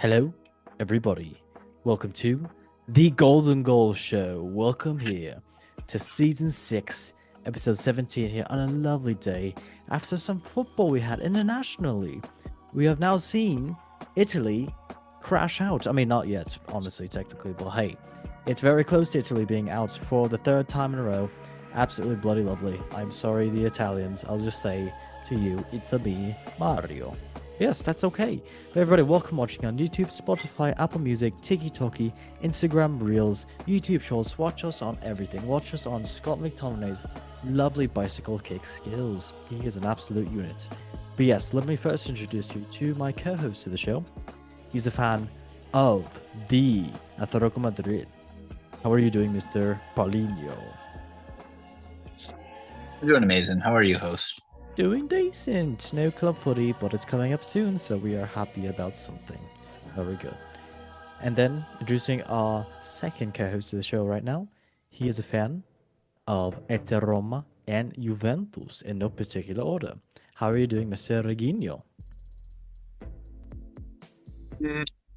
Hello, everybody. Welcome to the Golden Goal Show. Welcome here to season 6, episode 17 here on a lovely day after some football we had internationally. We have now seen Italy crash out. I mean, not yet, honestly, technically, but hey, it's very close to Italy being out for the third time in a row. Absolutely bloody lovely. I'm sorry, the Italians. I'll just say to you, it's a me, Mario. Yes, that's okay. But everybody, welcome watching on YouTube, Spotify, Apple Music, TikTok, Instagram Reels, YouTube Shorts. Watch us on everything. Watch us on Scott McTominay's lovely bicycle kick skills. He is an absolute unit. But yes, let me first introduce you to my co-host of the show. He's a fan of the Atletico Madrid. How are you doing, Mr. Paulinho? I'm doing amazing. How are you, host? Doing decent. No club footy, but it's coming up soon, so we are happy about something. Very good. And then, introducing our second co-host of the show right now. He is a fan of Ete Roma and Juventus in no particular order. How are you doing, Mr. Reginho?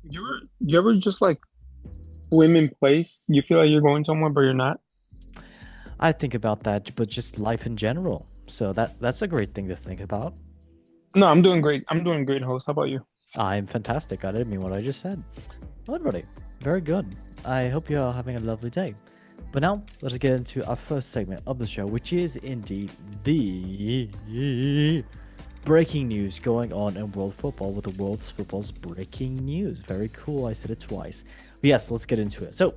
You ever just like swim in place? You feel like you're going somewhere, but you're not. I think about that, but just life in general. So that's a great thing to think about. No, I'm doing great. I'm doing great, host. How about you? I'm fantastic. I didn't mean what I just said. Well, everybody, very good. I hope you're having a lovely day. But now, let's get into our first segment of the show, which is indeed the breaking news going on in world football with the world's football's breaking news. Very cool. I said it twice. But yes, let's get into it. So,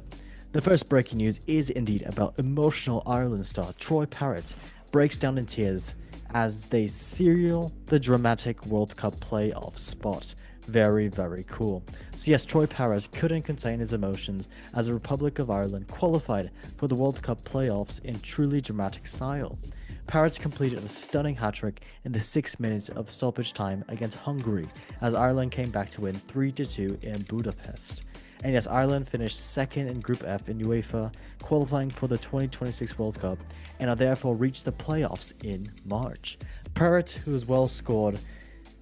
the first breaking news is indeed about emotional Ireland star Troy Parrott breaks down in tears as they seal the dramatic World Cup playoff spot. Very, very cool. So yes, Troy Parrott couldn't contain his emotions as the Republic of Ireland qualified for the World Cup playoffs in truly dramatic style. Parrott completed a stunning hat-trick in the 6 minutes of stoppage time against Hungary as Ireland came back to win 3-2 in Budapest. And yes, Ireland finished second in Group F in UEFA, qualifying for the 2026 World Cup, and are therefore reached the playoffs in March. Parrott, who as well scored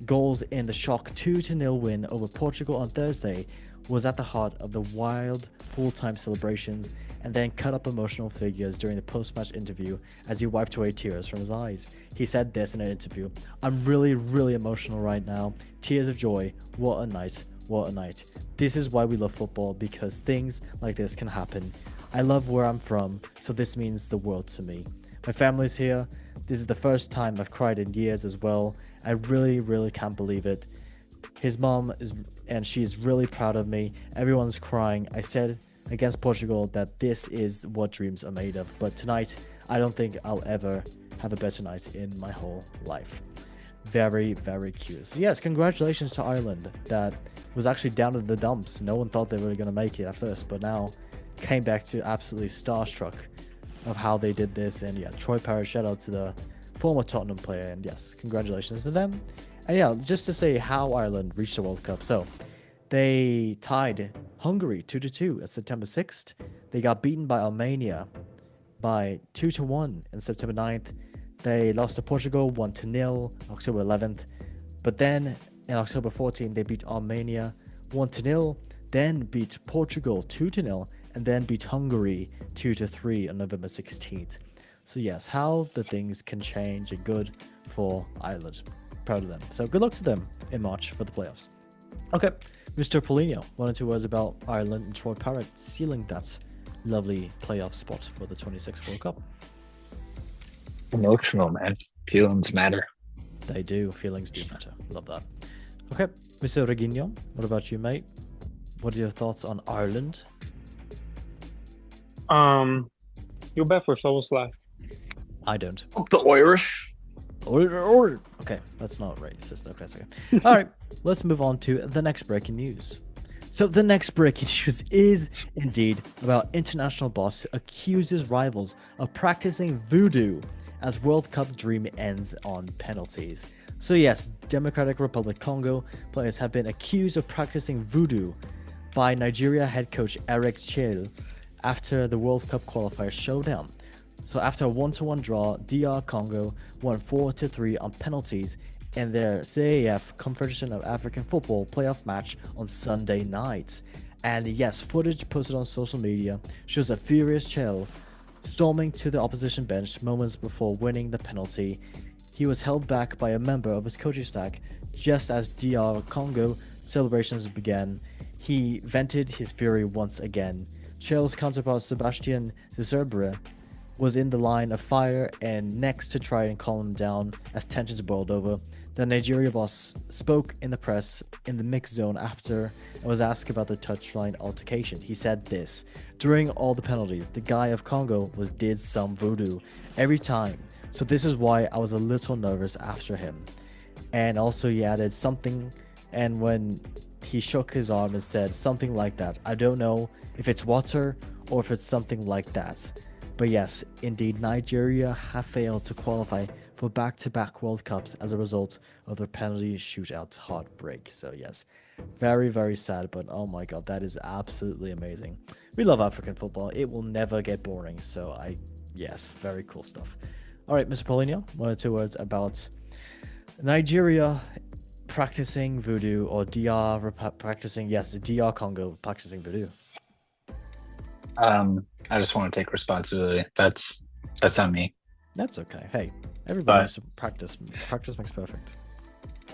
goals in the shock 2-0 win over Portugal on Thursday, was at the heart of the wild full-time celebrations and then cut up emotional figures during the post-match interview as he wiped away tears from his eyes. He said this in an interview: "I'm really, really emotional right now. Tears of joy. What a night. What a night. This is why we love football, because things like this can happen. I love where I'm from, so this means the world to me. My family's here. This is the first time I've cried in years as well. I really, really can't believe it. His mom and she's really proud of me. Everyone's crying. I said against Portugal that this is what dreams are made of, but tonight I don't think I'll ever have a better night in my whole life." Very, very cute. So yes, congratulations to Ireland. That was actually down in the dumps. No one thought they were going to make it at first, but now came back to absolutely starstruck of how they did this. And yeah, Troy Parrott, shout out to the former Tottenham player, and yes, congratulations to them. And yeah, just to say how Ireland reached the World Cup. So they tied Hungary 2-2 at September 6th. They got beaten by Armenia by 2-1 on September 9th. They lost to Portugal 1-0 October 11th. But then in October 14th, they beat Armenia 1-0, then beat Portugal 2-0, and then beat Hungary 2-3 on November 16th. So yes, how the things can change and good for Ireland. Proud of them. So good luck to them in March for the playoffs. Okay, Mr. Paulinho, 1 or 2 words about Ireland and Troy Parrott sealing that lovely playoff spot for the 26th World Cup. Emotional, man. Feelings matter. They do. Feelings do matter. Love that. Okay, Mr. Reginho, what about you, mate? What are your thoughts on Ireland? Um, you're bad for Soulslash. I don't. The Irish. Okay, that's not racist. Okay, it's okay. All right, let's move on to the next breaking news. So the next breaking news is indeed about international boss who accuses rivals of practicing voodoo as World Cup dream ends on penalties. So yes, Democratic Republic Congo players have been accused of practicing voodoo by Nigeria head coach Eric Chelle after the World Cup qualifier showdown. So after a 1-1 draw, DR Congo won 4-3 on penalties in their CAF Confederation of African Football playoff match on Sunday night. And yes, footage posted on social media shows a furious Chell storming to the opposition bench moments before winning the penalty. He was held back by a member of his coaching staff just as DR Congo celebrations began. He vented his fury once again. Chell's counterpart Sebastian Zerbre was in the line of fire and next to try and calm him down as tensions boiled over. The Nigeria boss spoke in the press in the mixed zone after and was asked about the touchline altercation. He said this: "During all the penalties, the guy of Congo did some voodoo every time. So this is why I was a little nervous after him." And also he added something, and when he shook his arm and said something like that, "I don't know if it's water or if it's something like that." But yes, indeed, Nigeria have failed to qualify for back-to-back World Cups as a result of their penalty shootout heartbreak. So yes, very, very sad, but oh my god, that is absolutely amazing. We love African football. It will never get boring. So yes, very cool stuff. All right, Mr. Paulinho, 1 or 2 words about Nigeria practicing voodoo, or DR practicing, yes, DR Congo practicing voodoo. I just want to take responsibility. That's on me. That's okay. Hey, everybody But needs to practice. Practice makes perfect.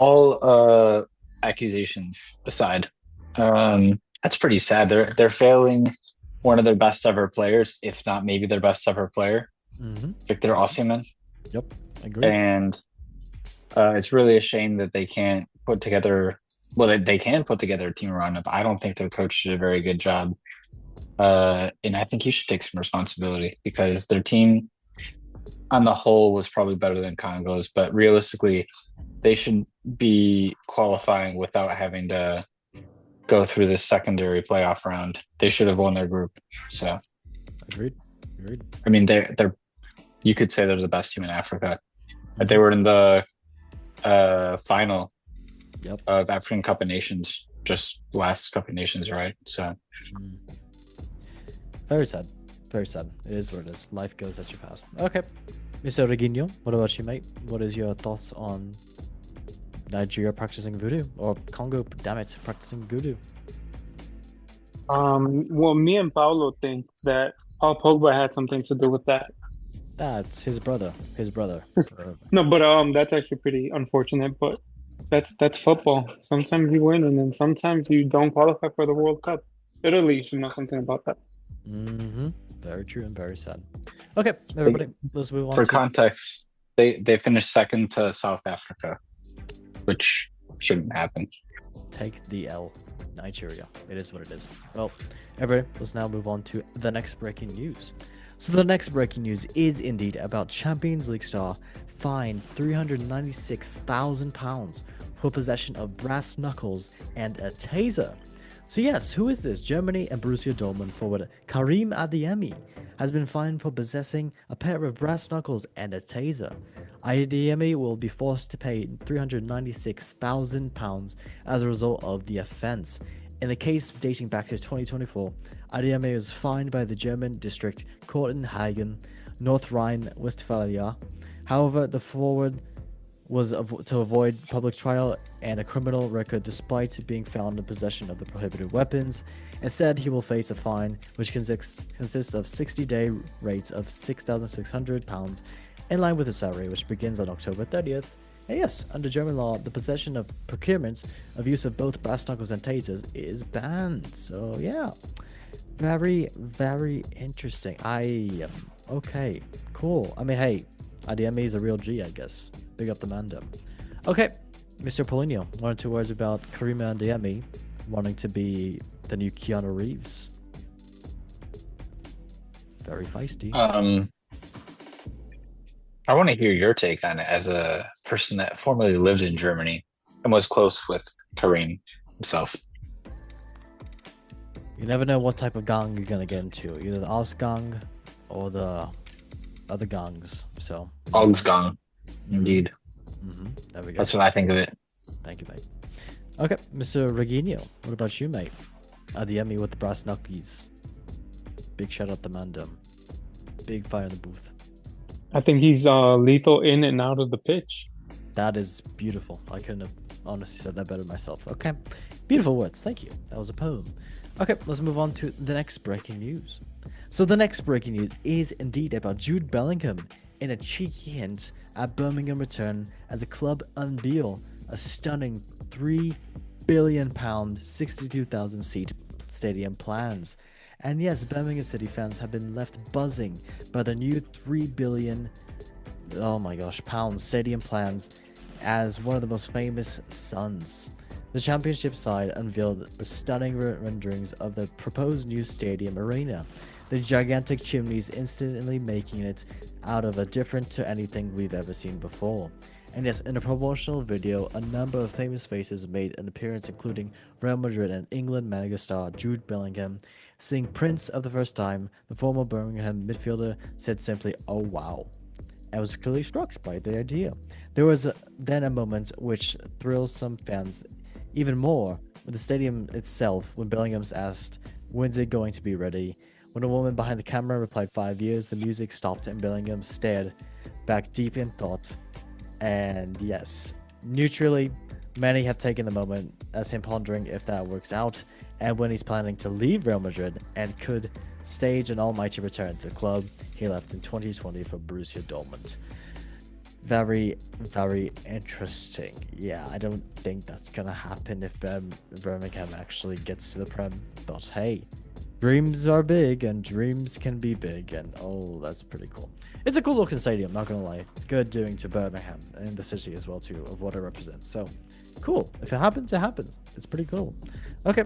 all accusations aside, that's pretty sad. They're failing one of their best ever players, if not maybe their best ever player, Victor Osimhen. Yep, agree. And it's really a shame that they can't put together. Well, they can put together a team around him, but I don't think their coach did a very good job. And I think he should take some responsibility because their team on the whole was probably better than Congo's, but realistically, they should be qualifying without having to go through this secondary playoff round. They should have won their group. So, Agreed. I mean, they're you could say they're the best team in Africa. They were in the final Yep. of African Cup of Nations, just last Cup of Nations, right? So, Very sad. Very sad. It is what it is. Life goes at your past. Okay. Mr. Reginho, what about you, mate? What is your thoughts on Nigeria practicing voodoo? Or Congo, damn it, practicing voodoo? Well, me and Paulo think that Paul Pogba had something to do with that. That's his brother. His brother. No, but that's actually pretty unfortunate. But that's football. Sometimes you win, and then sometimes you don't qualify for the World Cup. Italy should know something about that. Very true and very sad. Okay, everybody, let's move on. for context, they finished second to South Africa, which shouldn't happen. Take the L, Nigeria. It is what it is. Well, everybody, let's now move on to the next breaking news. So the next breaking news is indeed about Champions League star fined £396,000 for possession of brass knuckles and a taser. So yes, who is this? Germany and Borussia Dortmund forward Karim Adeyemi has been fined for possessing a pair of brass knuckles and a taser. Adeyemi will be forced to pay £396,000 as a result of the offense. In the case dating back to 2024, Adeyemi was fined by the German district court in Hagen, North Rhine-Westphalia. However, the forward was to avoid public trial and a criminal record despite being found in possession of the prohibited weapons. Instead, he will face a fine which consists of 60-day rates of £6,600 in line with his salary, which begins on October 30th. And yes, under German law, the possession of procurement of use of both brass knuckles and tasers is banned. So yeah, very, very interesting. Okay, cool. I mean, hey, Adeyemi is a real G, I guess. Big up the mandem. Okay, Mr. Paulinho, 1 or 2 words about Karim Adeyemi wanting to be the new Keanu Reeves. Very feisty. I want to hear your take on it as a person that formerly lived in Germany and was close with Karim himself. You never know what type of gang you're gonna get into, either the Ausgang or the other gangs. So Augsgang, indeed. There we go. That's what I think of it. Thank you, mate. Okay, Mr. Reginho, what about you, mate? Adeyemi with the brass knuckles. Big shout out to Mandem. Big fire in the booth. I think he's lethal in and out of the pitch. That is beautiful. I couldn't have honestly said that better myself. Okay. Beautiful words. Thank you. That was a poem. Okay, let's move on to the next breaking news. So the next breaking news is indeed about Jude Bellingham in a cheeky hint at Birmingham return as the club unveil a stunning £3 billion, 62,000 seat stadium plans. And yes, Birmingham City fans have been left buzzing by the new 3 billion, oh my gosh, pounds stadium plans as one of the most famous Suns. The championship side unveiled the stunning renderings of the proposed new stadium arena, the gigantic chimneys instantly making it out of a different to anything we've ever seen before. And yes, in a promotional video, a number of famous faces made an appearance, including Real Madrid and England mega star Jude Bellingham. Seeing Prince of the first time, the former Birmingham midfielder said simply, "Oh wow." I was clearly struck by the idea. There was then a moment which thrills some fans even more with the stadium itself when Bellingham's asked, "When's it going to be ready?" When a woman behind the camera replied 5 years, the music stopped and Bellingham stared back deep in thought. And yes, neutrally, many have taken the moment as him pondering if that works out and when he's planning to leave Real Madrid and could stage an almighty return to the club he left in 2020 for Borussia Dortmund. Very, very interesting. Yeah, I don't think that's gonna happen if Birmingham actually gets to the Prem. But hey, dreams are big and dreams can be big, and oh, that's pretty cool. It's a cool looking stadium, not gonna lie. Good doing to Birmingham and the city as well too, of what it represents. So cool. If it happens, it happens. It's pretty cool. Okay,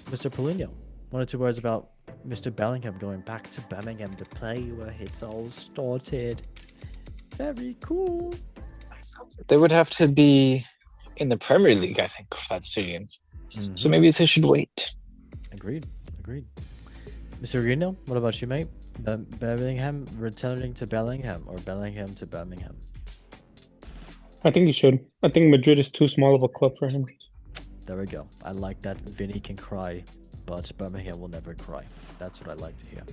Mr. Paulinho, 1 or 2 words about Mr. Bellingham going back to Birmingham to play where it's all started. Very cool. They would have to be in the Premier League, I think, for that stadium. So maybe they should wait. Agreed. Mr. Reno, what about you, mate? Birmingham returning to Bellingham or Bellingham to Birmingham? I think he should. I think Madrid is too small of a club for him. There we go. I like that Vinny can cry, but Birmingham will never cry. That's what I like to hear.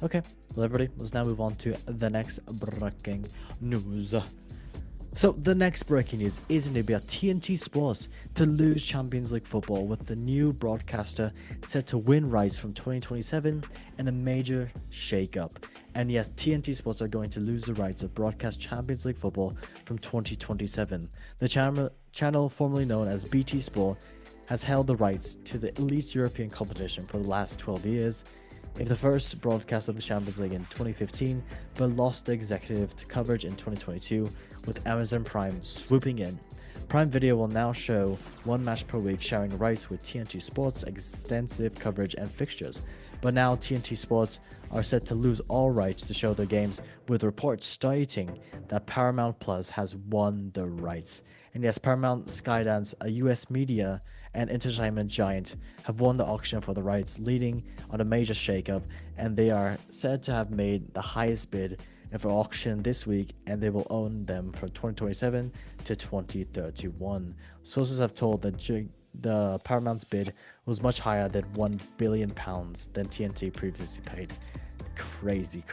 Okay, well, everybody, let's now move on to the next breaking news. So the next breaking news is indeed about TNT Sports to lose Champions League football with the new broadcaster set to win rights from 2027 and a major shake-up. And yes, TNT Sports are going to lose the rights of broadcast Champions League football from 2027. The channel formerly known as BT Sport has held the rights to the elite European competition for the last 12 years. If the first broadcast of the Champions League in 2015, but lost the executive to coverage in 2022, with Amazon Prime swooping in. Prime Video will now show one match per week, sharing rights with TNT Sports' extensive coverage and fixtures. But now TNT Sports are set to lose all rights to show their games, with reports stating that Paramount Plus has won the rights. And yes, Paramount, Skydance, a US media and entertainment giant, have won the auction for the rights, leading on a major shakeup, and they are said to have made the highest bid for auction this week, and they will own them from 2027 to 2031. Sources have told that the Paramount's bid was much higher than £1 billion than TNT previously paid. Crazy.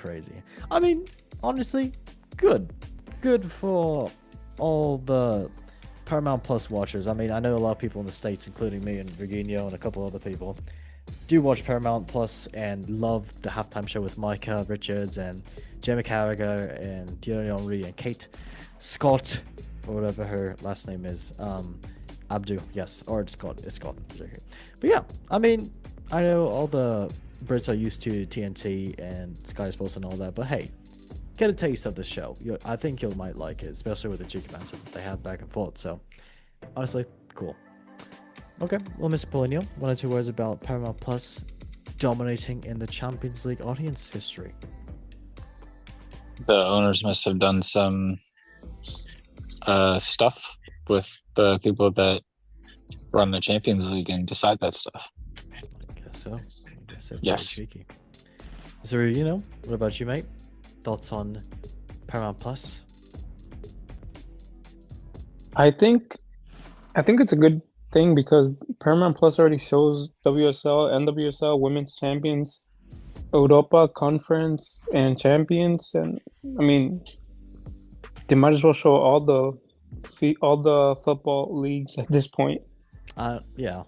I mean, honestly, good for all the Paramount Plus watchers. I mean, I know a lot of people in the States, including me and Virginio and a couple other people, do watch Paramount Plus and love the halftime show with Micah Richards and Jamie Carragher and Thierry Henry and Kate Scott, or whatever her last name is. Abdu, yes, or it's Scott. But yeah, I mean, I know all the Brits are used to TNT and Sky Sports and all that, but hey, get a taste of the show. I think you might like it, especially with the cheeky banter that they have back and forth. So, honestly, cool. Okay, well, Mr. Paulinho, 1 or 2 words about Paramount Plus dominating in the Champions League audience history. The owners must have done some stuff with the people that run the Champions League and decide that stuff. I guess so. Yes. Cheeky. So, you know, what about you, mate? Thoughts on Paramount Plus? I think it's a good thing because Paramount Plus already shows WSL, NWSL, Women's Champions, Europa Conference, and Champions, and I mean, they might as well show all the all the football leagues at this point. Yeah,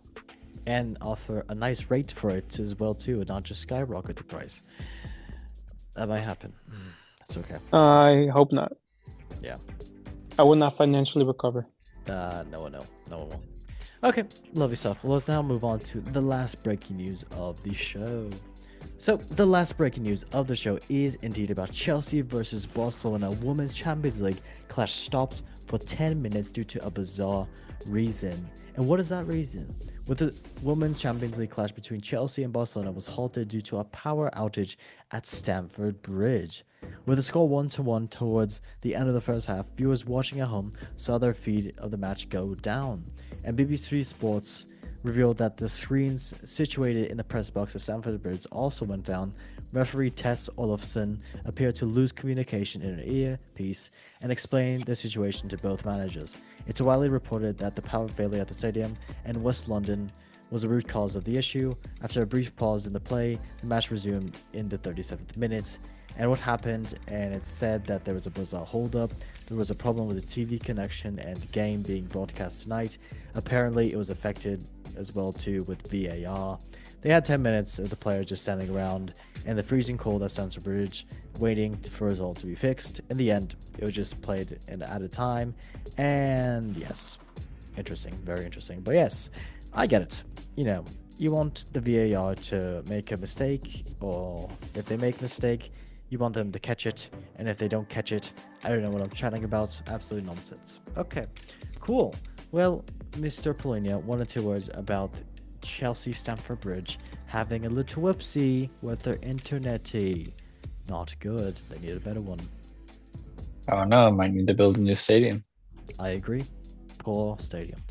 and offer a nice rate for it as well too, and not just skyrocket the price. That might happen. That's okay. I hope not. Yeah. I will not financially recover. No, no one will. Okay, lovely stuff. Let's now move on to the last breaking news of the show. So, the last breaking news of the show is indeed about Chelsea versus Barcelona Women's Champions League clash stopped for 10 minutes due to a bizarre reason. And what is that reason? With the Women's Champions League clash between Chelsea and Barcelona was halted due to a power outage at Stamford Bridge. With the score 1-1 towards the end of the first half, viewers watching at home saw their feed of the match go down. And BBC Sports revealed that the screens situated in the press box at Stamford Bridge also went down. Referee Tess Olofsson appeared to lose communication in an earpiece and explained the situation to both managers. It's widely reported that the power failure at the stadium in West London was the root cause of the issue. After a brief pause in the play, the match resumed in the 37th minute. And what happened, and it's said that there was a bizarre holdup. There was a problem with the TV connection and the game being broadcast tonight. Apparently, it was affected as well too with VAR. They had 10 minutes of the players just standing around in the freezing cold at Stamford Bridge, waiting for it all to be fixed. In the end, it was just played at a time. And yes, interesting, very interesting. But yes, I get it. You know, you want the VAR to make a mistake, or if they make a mistake, you want them to catch it, and if they don't catch it, I don't know what I'm chatting about. Absolute nonsense. Okay, cool. Well, Mr. Polina, 1 or 2 words about Chelsea Stamford Bridge having a little whoopsie with their internet-y. Not good. They need a better one. Oh no, might need to build a new stadium. I agree. Poor stadium.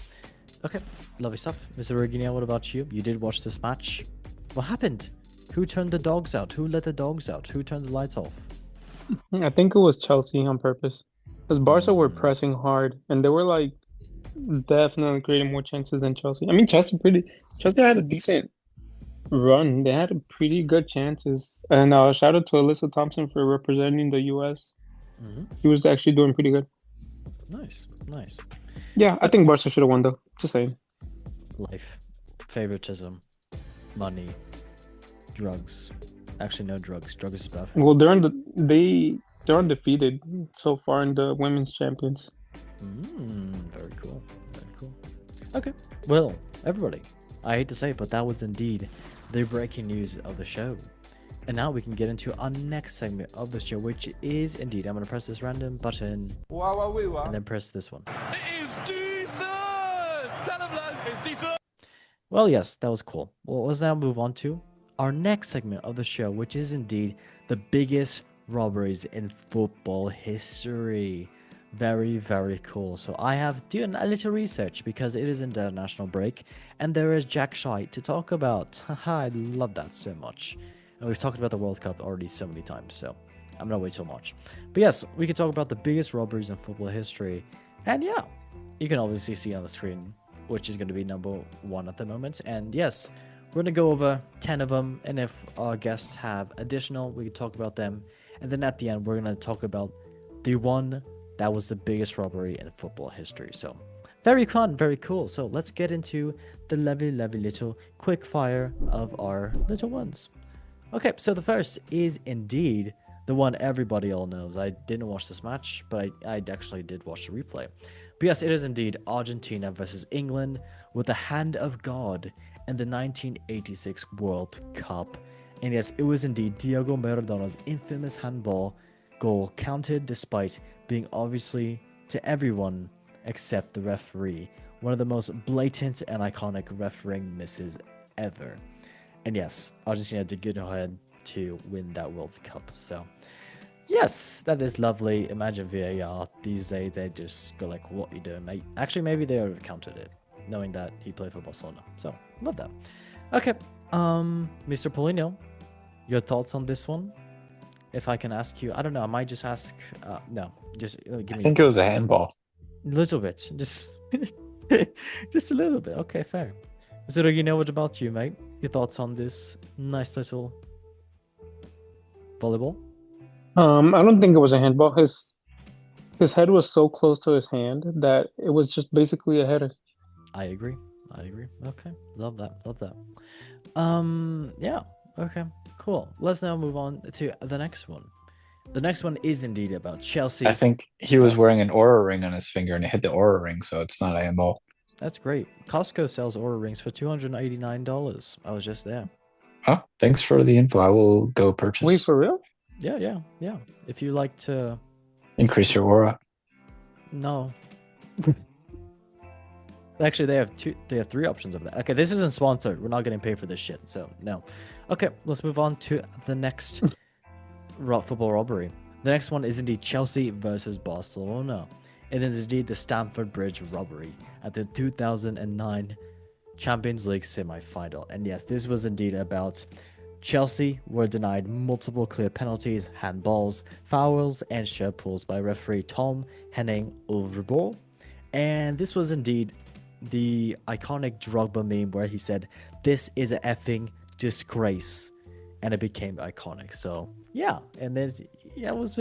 Okay, lovely stuff. Mr. Regina, what about you? You did watch this match. What happened? Who turned the dogs out? Who let the dogs out? Who turned the lights off? I think it was Chelsea on purpose. Because Barca were pressing hard and they were like definitely creating more chances than Chelsea. I mean, Chelsea had a decent run. They had a pretty good chances. And shout out to Alyssa Thompson for representing the US. He was actually doing pretty good. Nice, nice. Yeah, I think Barca should have won though. Just saying. Life, favoritism, money, drugs. Actually, no drugs. Drugs is bad. Well, they're undefeated so far in the women's champions. Very cool. Very cool. Okay. Well, everybody, I hate to say it, but that was indeed the breaking news of the show. And now we can get into our next segment of the show, which is indeed, I'm going to press this random button and then press this one. It is decent! Tell them, lad, it's decent! Well, yes, that was cool. Well, let's now move on to our next segment of the show, which is indeed the biggest robberies in football history. Very, very cool. So I have done a little research because it is international break and there is Jack Shite to talk about. Haha, I love that so much. And we've talked about the World Cup already so many times, so I'm not wait so much. But yes, we can talk about the biggest robberies in football history. And yeah, you can obviously see on the screen which is going to be number 1 at the moment. And yes, we're going to go over 10 of them. And if our guests have additional, we can talk about them. And then at the end, we're going to talk about the one that was the biggest robbery in football history. So very fun, very cool. So let's get into the lovely little quick fire of our little ones. Okay, so the first is indeed the one everybody all knows. I didn't watch this match, but I actually did watch the replay. But yes, it is indeed Argentina versus England with the hand of God in the 1986 World Cup. And yes, it was indeed Diego Maradona's infamous handball goal counted despite being obviously to everyone except the referee. One of the most blatant and iconic refereeing misses ever. And yes, Argentina did get ahead to win that World Cup. So yes, that is lovely. Imagine VAR these days, they just go like, what are you doing, mate? Actually, maybe they already counted it, knowing that he played for Barcelona. So love that. Okay, Mr. Polino, your thoughts on this one? If I can ask you, I don't know, I might just ask, no, just give me. I think it was a handball. A little bit, just just a little bit. Okay, fair. So, you know, what about you, mate? Your thoughts on this nice little volleyball? I don't think it was a handball. His His head was so close to his hand that it was just basically a header. I agree. I agree. Okay. Love that. Love that. Yeah. Okay. Cool. Let's now move on to the next one. The next one is indeed about Chelsea. I think he was wearing an Aura ring on his finger and it hit the Aura ring, so it's not a handball. That's great. Costco sells Aura rings for $289. I was just there. Oh, thanks for the info. I will go purchase. Wait, for real? Yeah. If you like to Increase your aura. No. Actually, they have three options of that. Okay, this isn't sponsored. We're not getting paid for this shit, so no. Okay, let's move on to the next football robbery. The next one is indeed Chelsea versus Barcelona. It is indeed the Stamford Bridge robbery at the 2009 Champions League semi-final. And yes, this was indeed about Chelsea were denied multiple clear penalties, handballs, fouls, and shirt pulls by referee Tom Henning Overball. And this was indeed the iconic Drogba meme where he said, "This is an effing disgrace," and it became iconic. So yeah, and then it was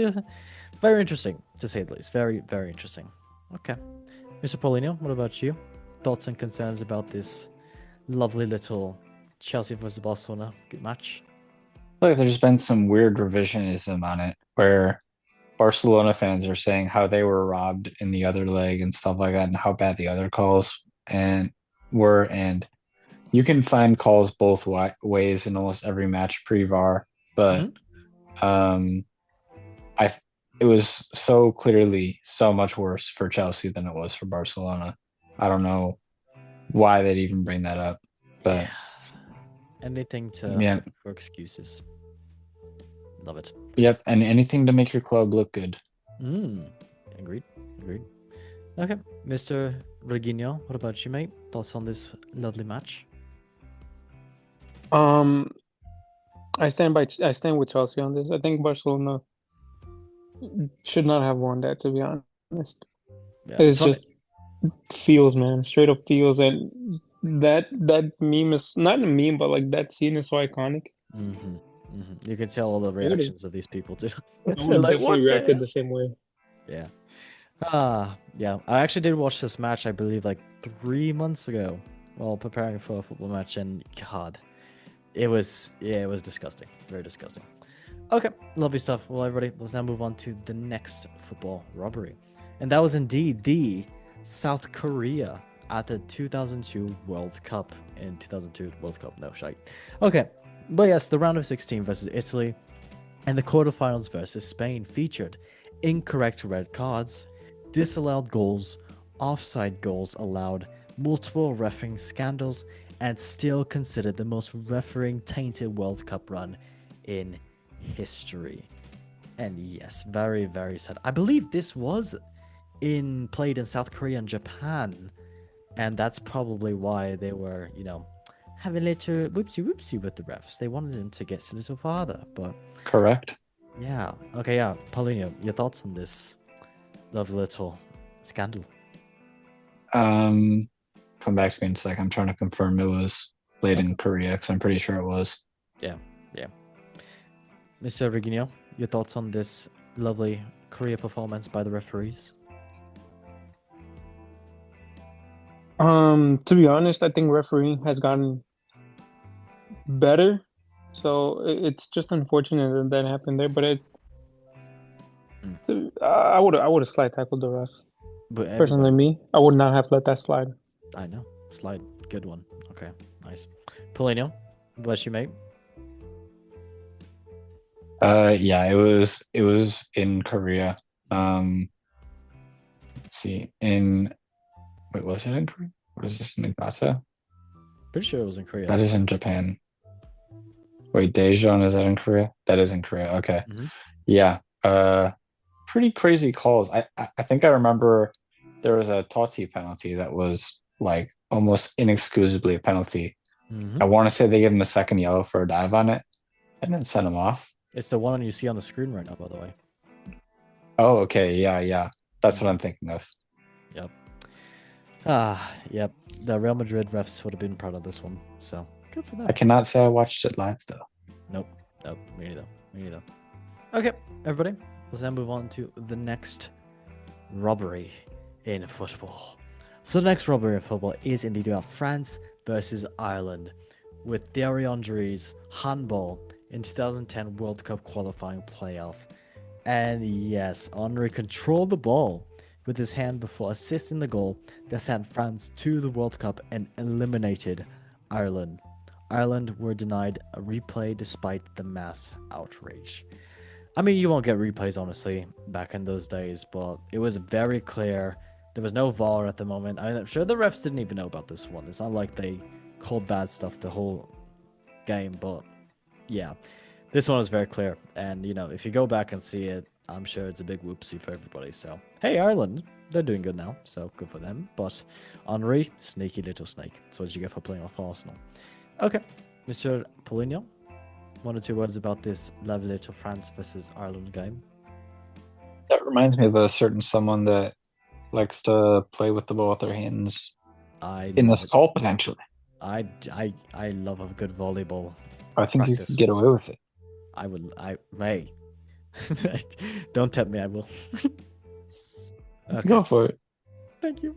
very interesting to say the least. Very, very interesting. Okay, Mr. Paulino, what about you? Thoughts and concerns about this lovely little Chelsea versus Barcelona good match? Like there's been some weird revisionism on it where Barcelona fans are saying how they were robbed in the other leg and stuff like that and how bad the other calls and you can find calls both ways in almost every match pre-VAR, but it was so clearly so much worse for Chelsea than it was for Barcelona. I don't know why they'd even bring that up, but anything to yeah, for excuses. Love it. Yep, and anything to make your club look good. Agreed. Okay, Mr. Reguinho, what about you, mate? Thoughts on this lovely match? I stand with Chelsea on this. I think Barcelona should not have won that, to be honest. Yeah, It's just feels, man, straight up feels, and that meme is not a meme, but like that scene is so iconic. You can tell all the reactions of these people too. I would have definitely reacted the same way. Yeah. Yeah. I actually did watch this match, I believe, like 3 months ago while preparing for a football match, and God, it was disgusting. Very disgusting. Okay, lovely stuff. Well, everybody, let's now move on to the next football robbery. And that was indeed the South Korea at the 2002 World Cup. In 2002 World Cup, no shite. Okay, but yes, the round of 16 versus Italy and the quarterfinals versus Spain featured incorrect red cards, disallowed goals, offside goals allowed, multiple refereeing scandals, and still considered the most refereeing tainted World Cup run in history. And yes, very, very sad. I believe this was played in South Korea and Japan, and that's probably why they were, having a little whoopsie with the refs. They wanted them to get a little farther, but correct. Yeah. Okay. Yeah, Paulinho, your thoughts on this lovely little scandal? Come back to me in a sec. I'm trying to confirm it was played in Korea because I'm pretty sure it was. Yeah. Mr. Reguinho, your thoughts on this lovely Korea performance by the referees? To be honest, I think refereeing has gotten better, so it's just unfortunate that happened there. But I would have slide tackled the ref. But Personally, me, I would not have let that slide. I know, slide, good one. Okay, nice. Paulinho, bless you, mate. Yeah, it was in Korea. Let's see. Wait, was it in Korea? What is this in Niigata? Pretty sure it was in Korea. That is in Japan. Wait, Daejeon, is that in Korea? That is in Korea. Okay. Yeah. Pretty crazy calls. I think I remember there was a Totti penalty that was like almost inexcusably a penalty. I want to say they gave him a second yellow for a dive on it and then sent him off. It's the one you see on the screen right now, by the way. Oh, okay. Yeah. That's what I'm thinking of. Yep. Yep. The Real Madrid refs would have been proud of this one. So good for them. I cannot say I watched it live though. Nope. Me neither. Okay, everybody. Let's now move on to the next robbery in football. So the next robbery in football is indeed about France versus Ireland, with Thierry Henry's handball in 2010 World Cup qualifying playoff. And yes, Henry controlled the ball with his hand before assisting the goal that sent France to the World Cup and eliminated Ireland. Ireland were denied a replay despite the mass outrage. I mean, you won't get replays, honestly, back in those days, but it was very clear. There was no VAR at the moment. I'm sure the refs didn't even know about this one. It's not like they called bad stuff the whole game, but yeah. This one was very clear. And, if you go back and see it, I'm sure it's a big whoopsie for everybody. So, hey, Ireland, they're doing good now, so good for them. But Henry, sneaky little snake. That's what you get for playing off Arsenal. Okay, Mr. Paulinho, 1 or 2 words about this lovely little France versus Ireland game. That reminds me of a certain someone that likes to play with the ball with their hands in this call, potentially. I love a good volleyball. I think you can get away with it. I may. Don't tempt me, I will. Okay. Go for it. Thank you.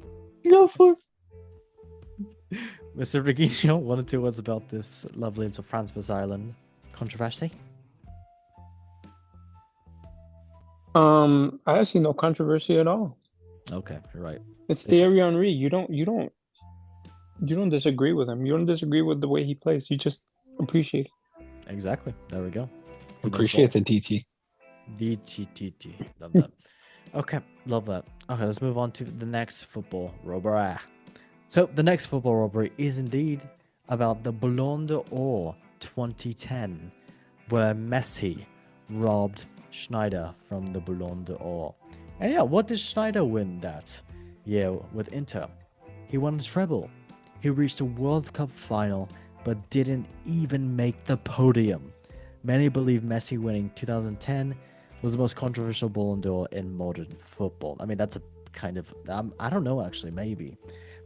Go for it. Mr. Reginio, 1 or 2 words about this lovely little France vs Ireland controversy. I actually no controversy at all. Okay, you're right. It's Thierry Henry. You don't disagree with him. You don't disagree with the way he plays. You just appreciate it. Exactly. There we go. Appreciate the DT. DTTT. Love that. Okay, love that. Okay, let's move on to the next football robbery. So the next football robbery is indeed about the Ballon d'Or 2010, where Messi robbed Schneider from the Ballon d'Or. And yeah, what did Schneider win that year with Inter? He won a treble. He reached a World Cup final, but didn't even make the podium. Many believe Messi winning 2010 was the most controversial Ballon d'Or in modern football. I mean, that's a kind of, I don't know actually, maybe.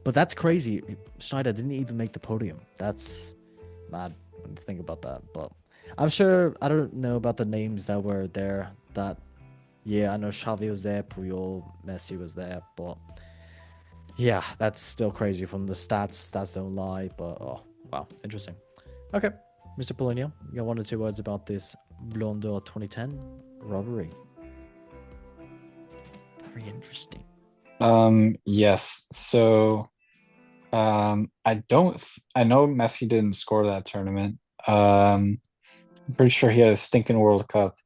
But that's crazy. Schneider didn't even make the podium. That's mad when you think about that. But I'm sure, I don't know about the names that were there that year. I know Xavi was there, Puyol, Messi was there, but yeah, that's still crazy from the stats. Stats don't lie, but oh, wow, interesting. Okay, Mr. Paulinho, you got 1 or 2 words about this Ballon d'Or 2010 robbery? Very interesting. Yes. So, I know Messi didn't score that tournament. I'm pretty sure he had a stinking World Cup,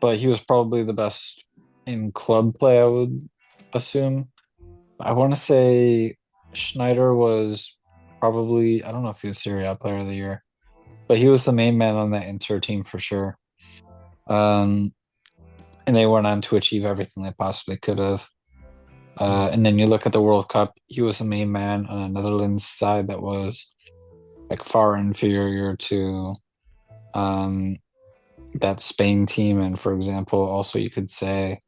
but he was probably the best in club play, I would assume. I want to say Schneider was probably, I don't know if he was Serie A Player of the Year, but he was the main man on that Inter team for sure. And they went on to achieve everything they possibly could have. And then you look at the World Cup, he was the main man on a Netherlands side that was like far inferior to that Spain team. And for example, also you could say,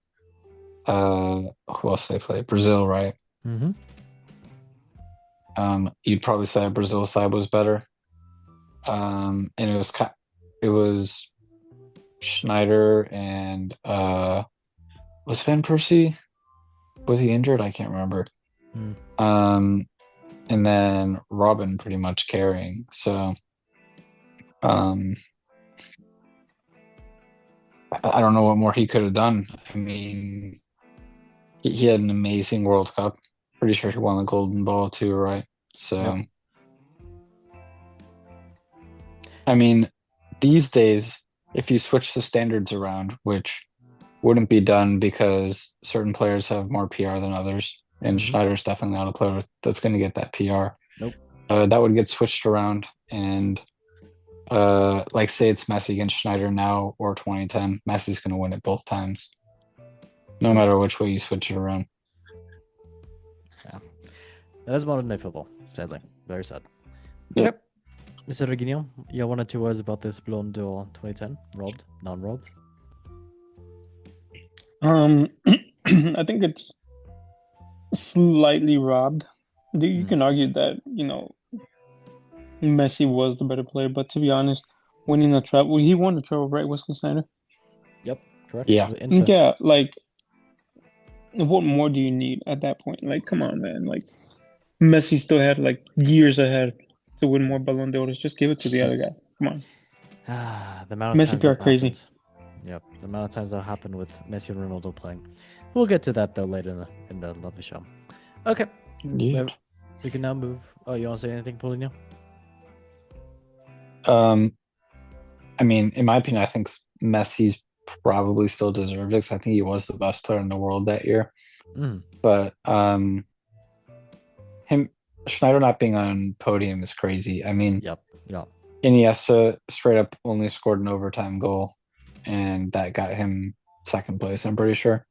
who else they play? Brazil, right? Mm-hmm. You'd probably say Brazil side was better. And it was Schneider and was Van Persie? Was he injured? I can't remember. And then Robin pretty much carrying. So I don't know what more he could have done. I mean, he had an amazing World Cup. Pretty sure he won the Golden Ball too, right? So, yep. I mean, these days, if you switch the standards around, which wouldn't be done because certain players have more PR than others, and Schneider's definitely not a player that's going to get that PR. Nope. That would get switched around, and like say it's Messi against Schneider now or 2010, Messi's going to win it both times, no matter which way you switch it around. Yeah, that is modern day football. Sadly, very sad. Yep. Okay. Mr. Reginio, you have 1 or 2 words about this Ballon d'Or 2010? Robbed? Non-robbed? I think it's slightly robbed. You can argue that, Messi was the better player, but to be honest, winning the treble, he won the treble, right, Wesley Sneijder? Yep, correct. Yeah. Yeah, like, what more do you need at that point? Like, come on, man. Like, Messi still had like years ahead to win more Ballon d'Ors. Just give it to the other guy. Come on. The amount of Messi times that got crazy. happened. Yep, the amount of times that happened with Messi and Ronaldo playing. We'll get to that though later in the lovely show. Okay, Indeed. we can now move. Oh, you want to say anything, Paulinho? I mean, in my opinion, I think Messi's probably still deserved it because I think he was the best player in the world that year. Mm. But him Schneider not being on podium is crazy. I mean, Yep. Yep. Iniesta straight up only scored an overtime goal, and that got him second place, I'm pretty sure.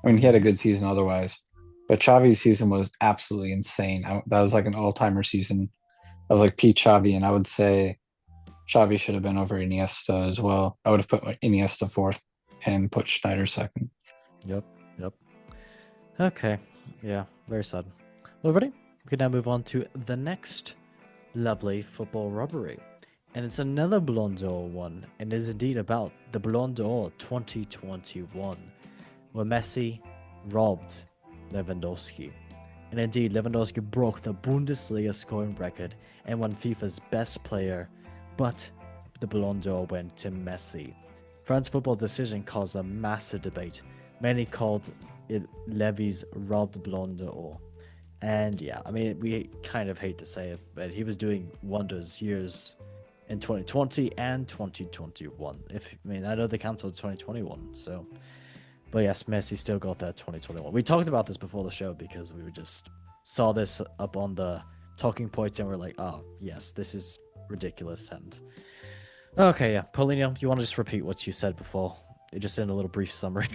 I mean, he had a good season otherwise, but Xavi's season was absolutely insane. That was like an all-timer season. That was like Pete Xavi, and I would say Xavi should have been over Iniesta as well. I would have put Iniesta fourth and put Schneider second. Yep. Yep. Okay. Yeah. Very sad. Well, everybody, we can now move on to the next lovely football robbery. And it's another Ballon d'Or one, and is indeed about the Ballon d'Or 2021, where Messi robbed Lewandowski. And indeed, Lewandowski broke the Bundesliga scoring record and won FIFA's best player, but the Ballon d'Or went to Messi. France football's decision caused a massive debate. Many called it Levy's robbed Ballon d'Or. And yeah, I mean, we kind of hate to say it, but he was doing wonders years in 2020 and 2021. I know they cancelled 2021, so. But yes, Messi still got that 2021. We talked about this before the show because we just saw this up on the talking points and we're like, oh, yes, this is ridiculous. And okay, yeah. Paulinho, do you want to just repeat what you said before? Just in a little brief summary.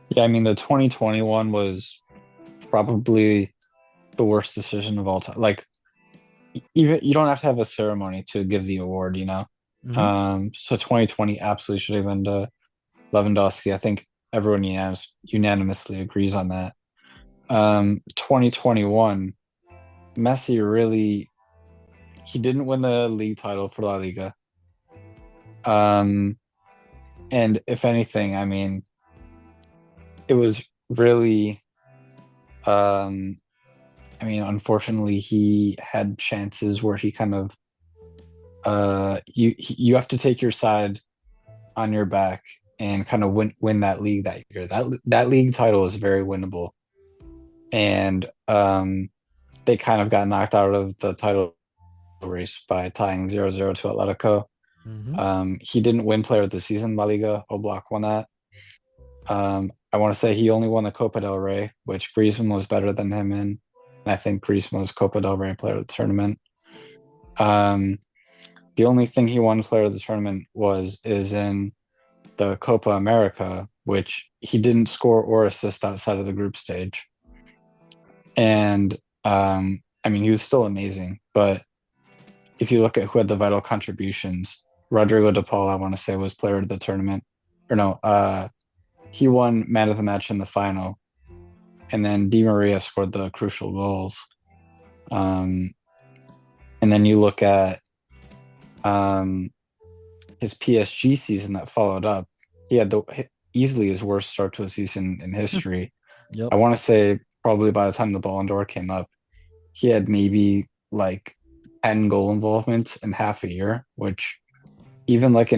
Yeah, I mean, the 2021 was probably the worst decision of all time. Like, even you don't have to have a ceremony to give the award, you know. So 2020 absolutely should have been to Lewandowski. I think everyone unanimously agrees on that. 2021, Messi really he didn't win the league title for La Liga. And if anything, I mean, it was really I mean, unfortunately, he had chances where he kind of you have to take your side on your back and kind of win that league that year. That league title is very winnable, and they kind of got knocked out of the title race by tying 0-0 to Atletico. He didn't win Player of the Season, La Liga. Oblak won that. I want to say he only won the Copa del Rey, which Griezmann was better than him in. And I think Griezmann was Copa del Rey Player of the Tournament. The only thing he won Player of the Tournament is in the Copa America, which he didn't score or assist outside of the group stage. And I mean, he was still amazing, but if you look at who had the vital contributions, Rodrigo de Paul, I want to say, was Player of the Tournament. Or no, he won Man of the Match in the final, and then Di Maria scored the crucial goals. And then you look at his PSG season that followed up. He had easily his worst start to a season in history. Yep. I want to say probably by the time the Ballon d'Or came up, he had maybe like 10 goal involvements in half a year, which even like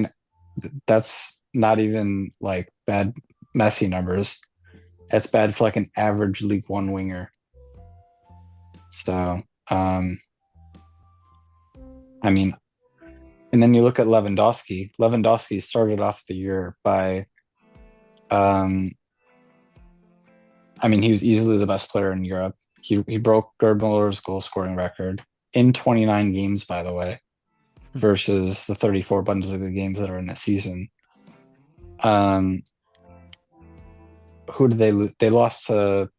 that's not even like bad Messi numbers. That's bad for like an average League One winger. So, I mean, and then you look at Lewandowski. Lewandowski started off the year by, I mean, he was easily the best player in Europe. He broke Gerd Muller's goal scoring record in 29 games, by the way, versus the 34 Bundesliga games that are in a season. Who did they lose? They lose to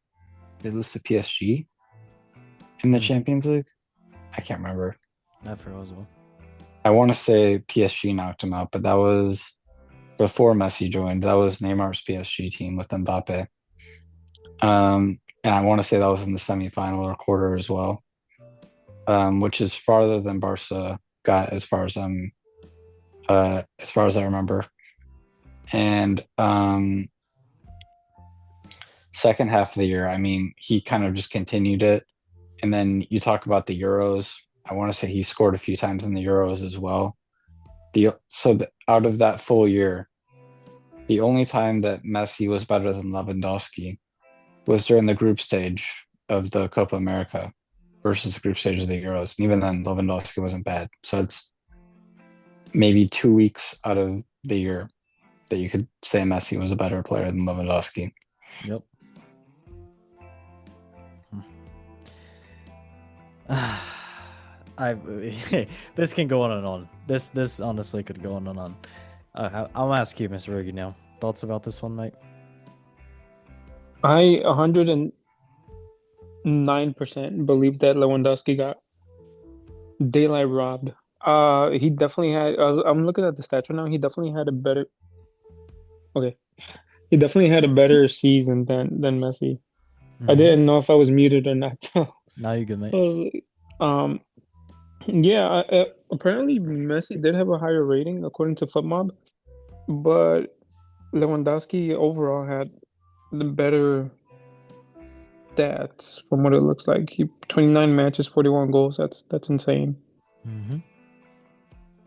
PSG in the Champions League. I can't remember. Not for as well. I want to say PSG knocked him out, but that was before Messi joined. That was Neymar's PSG team with Mbappe. And I want to say that was in the semifinal or quarter as well, which is farther than Barca got as far as I remember. And second half of the year, I mean, he kind of just continued it. And then you talk about the Euros. I want to say he scored a few times in the Euros as well. Out of that full year, the only time that Messi was better than Lewandowski was during the group stage of the Copa America versus the group stage of the Euros. And even then, Lewandowski wasn't bad. So it's maybe 2 weeks out of the year that you could say Messi was a better player than Lewandowski. Yep. I this can go on and on. This honestly could go on and on. I'll ask you, Mr. Riggy, now. Thoughts about this one, mate? I 109% believe that Lewandowski got daylight robbed. He definitely had. I'm looking at the stats right now. He definitely had a better. Okay, he definitely had a better season than Messi. I Mhm. didn't know if I was muted or not. Now you good, I mate. was like, yeah. Apparently Messi did have a higher rating according to FootMob, but Lewandowski overall had the better stats from what it looks like. He 29 matches, 41 goals. That's insane. Mm-hmm.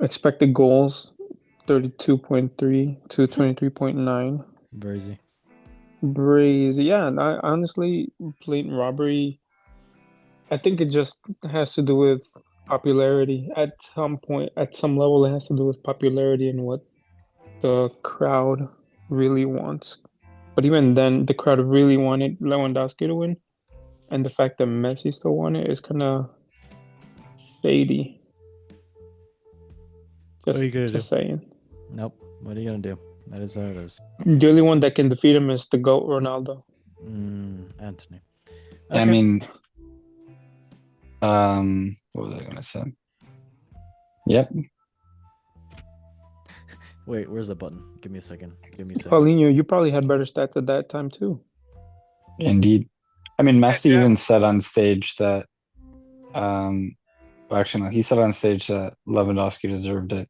Expected goals 32.3 to 23.9. Brazy. Braze, yeah, and I honestly, blatant robbery. I think it just has to do with popularity. At some point, at some level, it has to do with popularity and what the crowd really wants. But even then, the crowd really wanted Lewandowski to win, and the fact that Messi still won it is kind of shady. What are Just, you gonna do? just saying. Nope. What are you gonna do? That is how it is. The only one that can defeat him is the GOAT, Ronaldo. Anthony. I Okay. mean, what was I gonna say? Yep. Wait, where's the button? Give me a second. Give me a second. Paulinho, you probably had better stats at that time too. Indeed. I mean, Messi even said on stage that, well, actually, no, he said on stage that Lewandowski deserved it.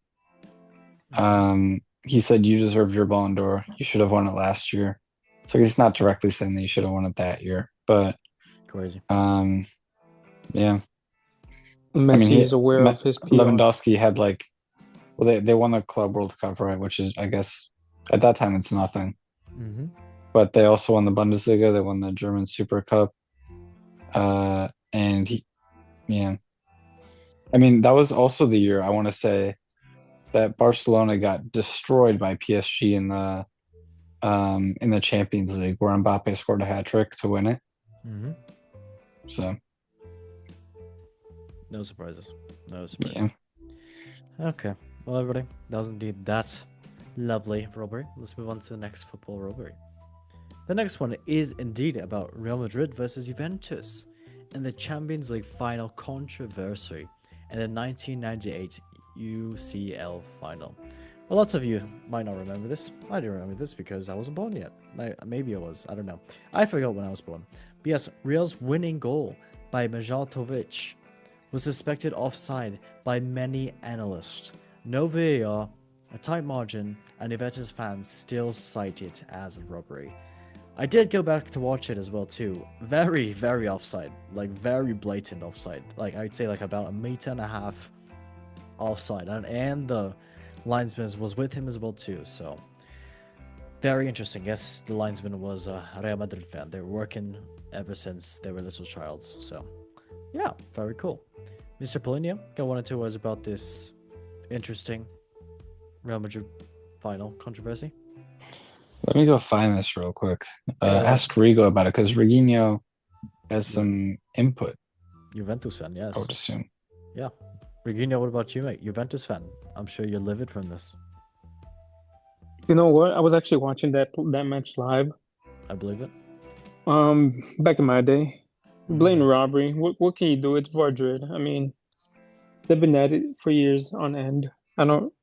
He said, "You deserved your Ballon d'Or. You should have won it last year." So he's not directly saying that you should have won it that year, but Crazy. yeah. I mean, Messi is aware of his PR. Lewandowski had like, well, they won the Club World Cup, right? Which is, I guess, at that time it's nothing. Mm-hmm. But they also won the Bundesliga. They won the German Super Cup. And yeah. I mean, that was also the year I want to say that Barcelona got destroyed by PSG in the Champions League, where Mbappe scored a hat trick to win it. Mm-hmm. So No surprises. No surprises. yeah. Okay. Well, everybody, that was indeed that lovely robbery. Let's move on to the next football robbery. The next one is indeed about Real Madrid versus Juventus in the Champions League final controversy in the 1998 UCL final. Well, lots of you might not remember this. I do remember this because I wasn't born yet. Maybe I was. I don't know. I forgot when I was born. But yes, Real's winning goal by Mijatovic was suspected offside by many analysts. No VAR, a tight margin, and Juventus fans still cite it as a robbery. I did go back to watch it as well too. Very, very offside. Like very blatant offside. Like I'd say like about 1.5 meters offside. And the linesman was with him as well too. So very interesting. Yes, the linesman was a Real Madrid fan. They were working ever since they were little childs. So yeah, very cool. Mr. Polino, got one or two words about this interesting Real Madrid final controversy? Let me go find this real quick. Yeah, Ask Rigo about it because Rigino has some input, Juventus fan, yes. I would assume. Yeah. Regina, what about you, mate? Juventus fan. I'm sure you're livid from this. You know what? I was actually watching that match live. I believe it. Back in my day, blatant robbery. What can you do? It's Madrid. I mean, they've been at it for years on end. I don't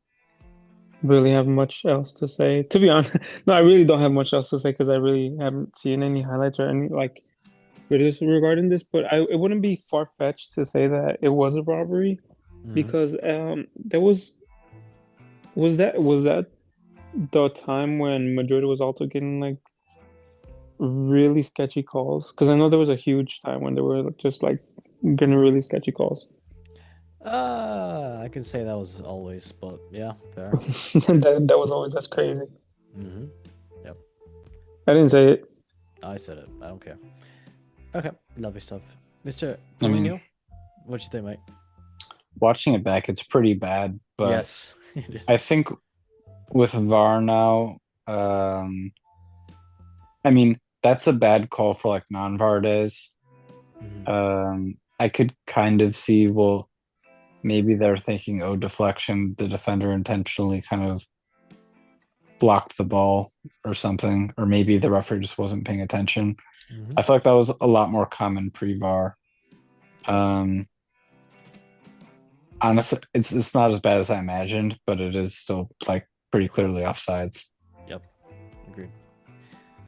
really have much else to say. To be honest, no, I really don't have much else to say because I really haven't seen any highlights or any like videos regarding this. But it wouldn't be far-fetched to say that it was a robbery because there was that the time when Madrid was also getting like really sketchy calls? Because I know there was a huge time when they were just like getting really sketchy calls. I can say that was always, but yeah, fair. That was always that's crazy. Mm-hmm. Yep. I didn't say it. I said it. I don't care. Okay, lovely stuff. Mr. I mean, Paulinho, what you think, mate? watching it back, it's pretty bad, but Yes, it I is. think with VAR now, I mean, that's a bad call for like non-VAR days. Mhm. I could kind of see, well, maybe they're thinking, oh, deflection, the defender intentionally kind of blocked the ball or something, or maybe the referee just wasn't paying attention. Mhm. I feel like that was a lot more common pre-VAR. Um, honestly, it's not as bad as I imagined, but it is still like pretty clearly offsides. Yep, agreed.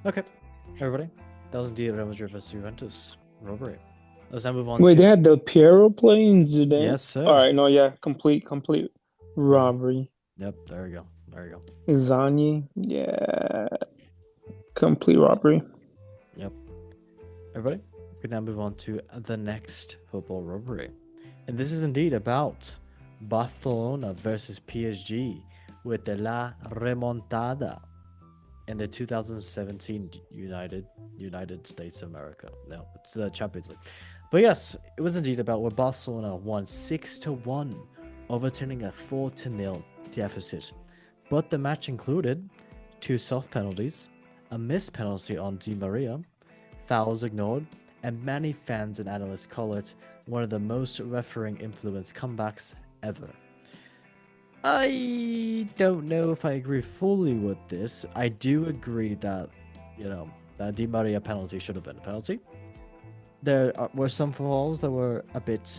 Okay, everybody, that was indeed Real Madrid versus Juventus robbery. Let's now move on Wait, they to had Del Piero playing Zidane. yes, All sir. right, no, yeah, complete robbery. Yep, there we go. There we go. Zani, yeah, complete robbery. Yep. Everybody, we now move on to the next football robbery. And this is indeed about Barcelona versus PSG with the La Remontada in the 2017 United States of America. No, it's the Champions League. But yes, it was indeed about where Barcelona won 6-1, overturning a 4-0 deficit. But the match included 2 soft penalties, a missed penalty on Di Maria, fouls ignored, and many fans and analysts call it one of the most refereeing influenced comebacks ever. I don't know if I agree fully with this. I do agree that, that Di Maria penalty should have been a penalty. Were some fouls that were a bit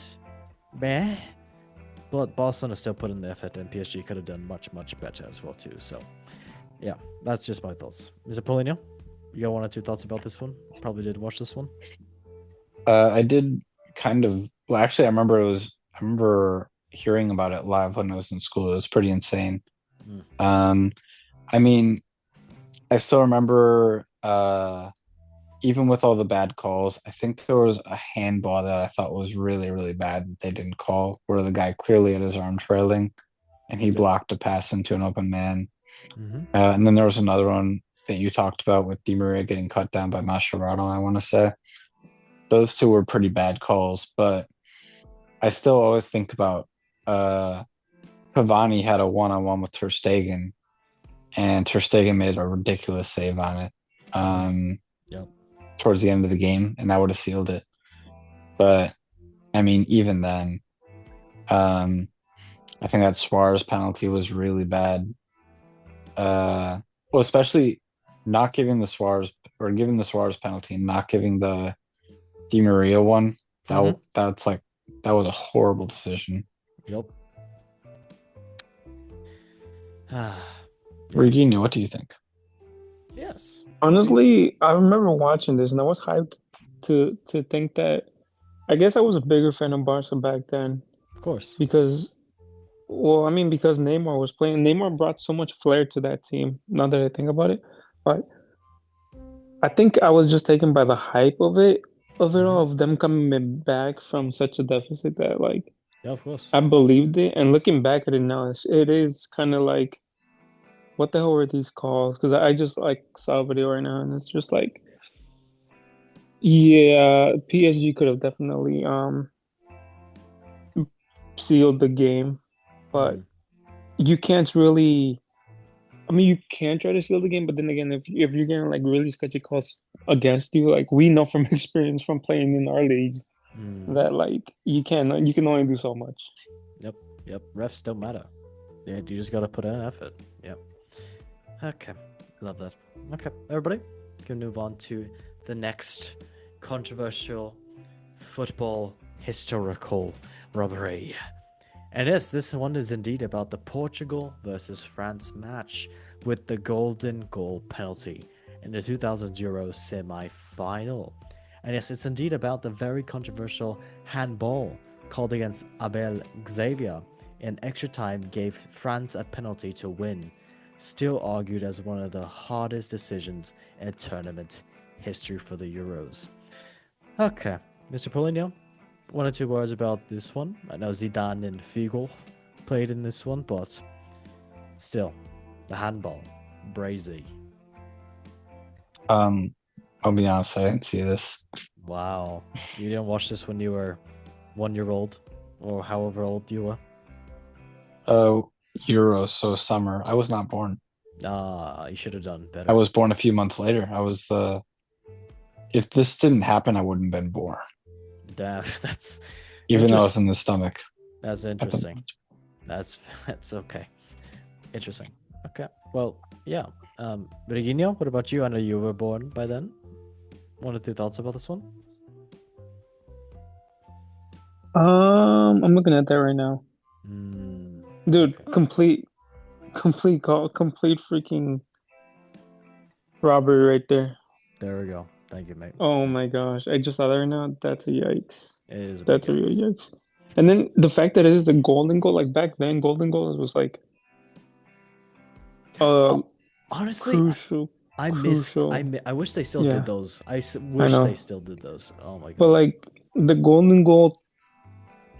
meh, but Barcelona still put in the effort, and PSG could have done much, much better as well too. So, yeah, that's just my thoughts. Mr. Polino, you got 1 or 2 thoughts about this one? Probably did watch this one. I did kind of, well, actually, I remember hearing about it live when I was in school. It was pretty insane. Mm. I mean, I still remember, even with all the bad calls, I think there was a handball that I thought was really, really bad that they didn't call, where the guy clearly had his arm trailing and he Yep. blocked a pass into an open man. Mm-hmm. And then there was another one that you talked about with Di Maria getting cut down by Mascherano, I want to say. Those two were pretty bad calls, but I still always think about Cavani had a one-on-one with Ter Stegen, and Ter Stegen made a ridiculous save on it Yep. towards the end of the game, and that would have sealed it. But I mean, even then, I think that Suarez penalty was really bad. Well, especially not giving the Suarez or giving the Suarez penalty and not giving the Di Maria one. That's like that was a horrible decision. Yep. Regina, what do you think? Yes. Honestly, I remember watching this, and I was hyped to think that. I guess I was a bigger fan of Barca back then Of course. because, well, I mean, because Neymar was playing. Neymar brought so much flair to that team. Now that I think about it, but I think I was just taken by the hype of it all, of them coming back from such a deficit that like Yeah, of course. I believed it. And looking back at it now, it is kind of like, what the hell were these calls? Because I just like saw a video right now, and it's just like, yeah, PSG could have definitely sealed the game, but Mm. you can't really. I mean, you can try to seal the game, but then again, if you're getting like really sketchy calls against you, like we know from experience from playing in our leagues Mm. that like you can only do so much. Yep. Yep. Refs don't matter. Yeah, you just gotta put in effort. Yep. Okay. Love that. Okay, everybody, can move on to the next controversial football historical robbery. And yes, this one is indeed about the Portugal versus France match with the golden goal penalty in the 2000 Euro semi-final. And yes, it's indeed about the very controversial handball called against Abel Xavier in extra time gave France a penalty to win, still argued as one of the hardest decisions in tournament history for the Euros. Okay, Mr. Polino, 1 or 2 words about this one. I know Zidane and Figo played in this one, but still, the handball, brazy. I'll be honest, I didn't see this. Wow, you didn't watch this when you were 1 year old, or however old you were. Euro, so summer. I was not born. Ah, you should have done I better. was born a few months later. If this didn't happen, I wouldn't have been born, Damn, that's even though I was interesting. in the stomach. That's at the interesting. moment. That's okay. Interesting. Okay. Well, yeah. Virginio, what about you? I know you were born by then. 1 or 2 thoughts about this one? I'm looking at that right now. Dude, Okay. complete call, complete freaking robbery right there. There we go. Thank you, mate. Oh my gosh, I just saw that right now. That's a yikes. It is a big That's a real yikes. yikes. And then the fact that it is a golden goal, like back then, golden goals was like Oh, honestly, crucial, I crucial. wish they still Yeah, did those. I Wish they know. still did those. Oh my But god. like the golden goal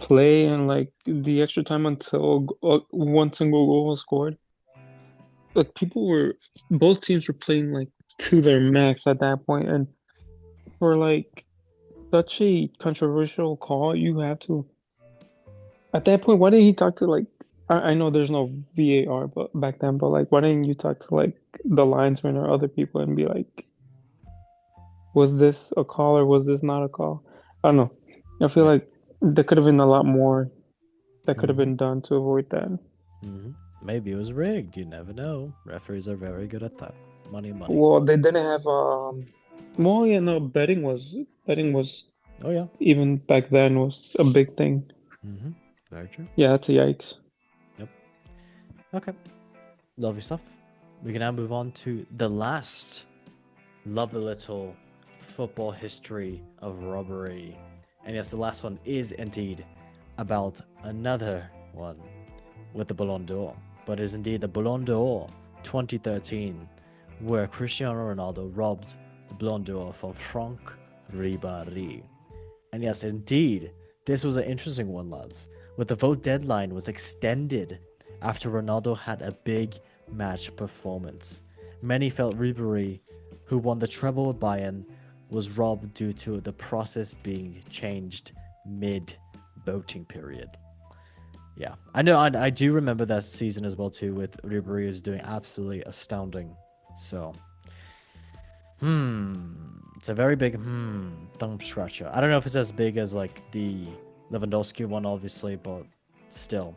play and like the extra time until one single goal was scored, like both teams were playing like to their max at that point, and for like such a controversial call, you have to. At that point, why didn't he talk to like? I know there's no VAR, but back then, but like, why didn't you talk to like the linesman or other people and be like, was this a call or was this not a call? I don't know. I feel Yeah. like there could have been a lot more that could have hmm been done to avoid that. Maybe it was rigged. You never know. Referees are very good at that. Money, money. Well, they didn't have well, yeah, no, betting was Oh yeah. even back then was a big thing. Very true. Yeah, that's a yikes. Yep. Okay. Lovely stuff. We can now move on to the last lovely little football history of robbery. And yes, the last one is indeed about another one with the Ballon d'Or. But it is indeed the Ballon d'Or 2013, where Cristiano Ronaldo robbed the Ballon d'Or from Franck Ribéry. And yes, indeed, this was an interesting one, lads, with the vote deadline was extended after Ronaldo had a big match performance. Many felt Ribéry, who won the treble with Bayern, was robbed due to the process being changed mid-voting period. Yeah, I know. I do remember that season as well too, with Ribéry is doing absolutely astounding. So, it's a very big thumb scratcher. I don't know if it's as big as like the Lewandowski one, obviously, but still,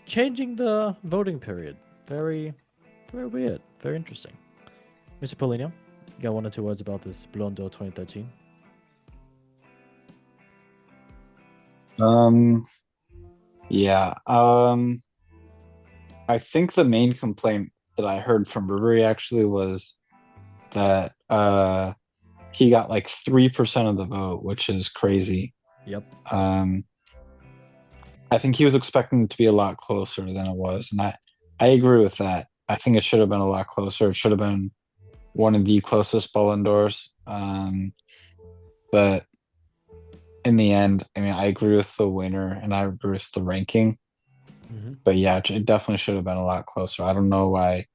changing the voting period, very, very weird, very interesting. Mr. Polino, you got 1 or 2 words about this Ballon d'Or 2013? Yeah. I think the main complaint that I heard from Robbery actually was that he got like 3% of the vote, which is crazy. Yep. I think he was expecting it to be a lot closer than it was, and I agree with that. I think it should have been a lot closer. It should have been one of the closest Ballon d'Ors. But in the end, I mean, I agree with the winner and I agree with the ranking. But yeah, it definitely should have been a lot closer. I don't know why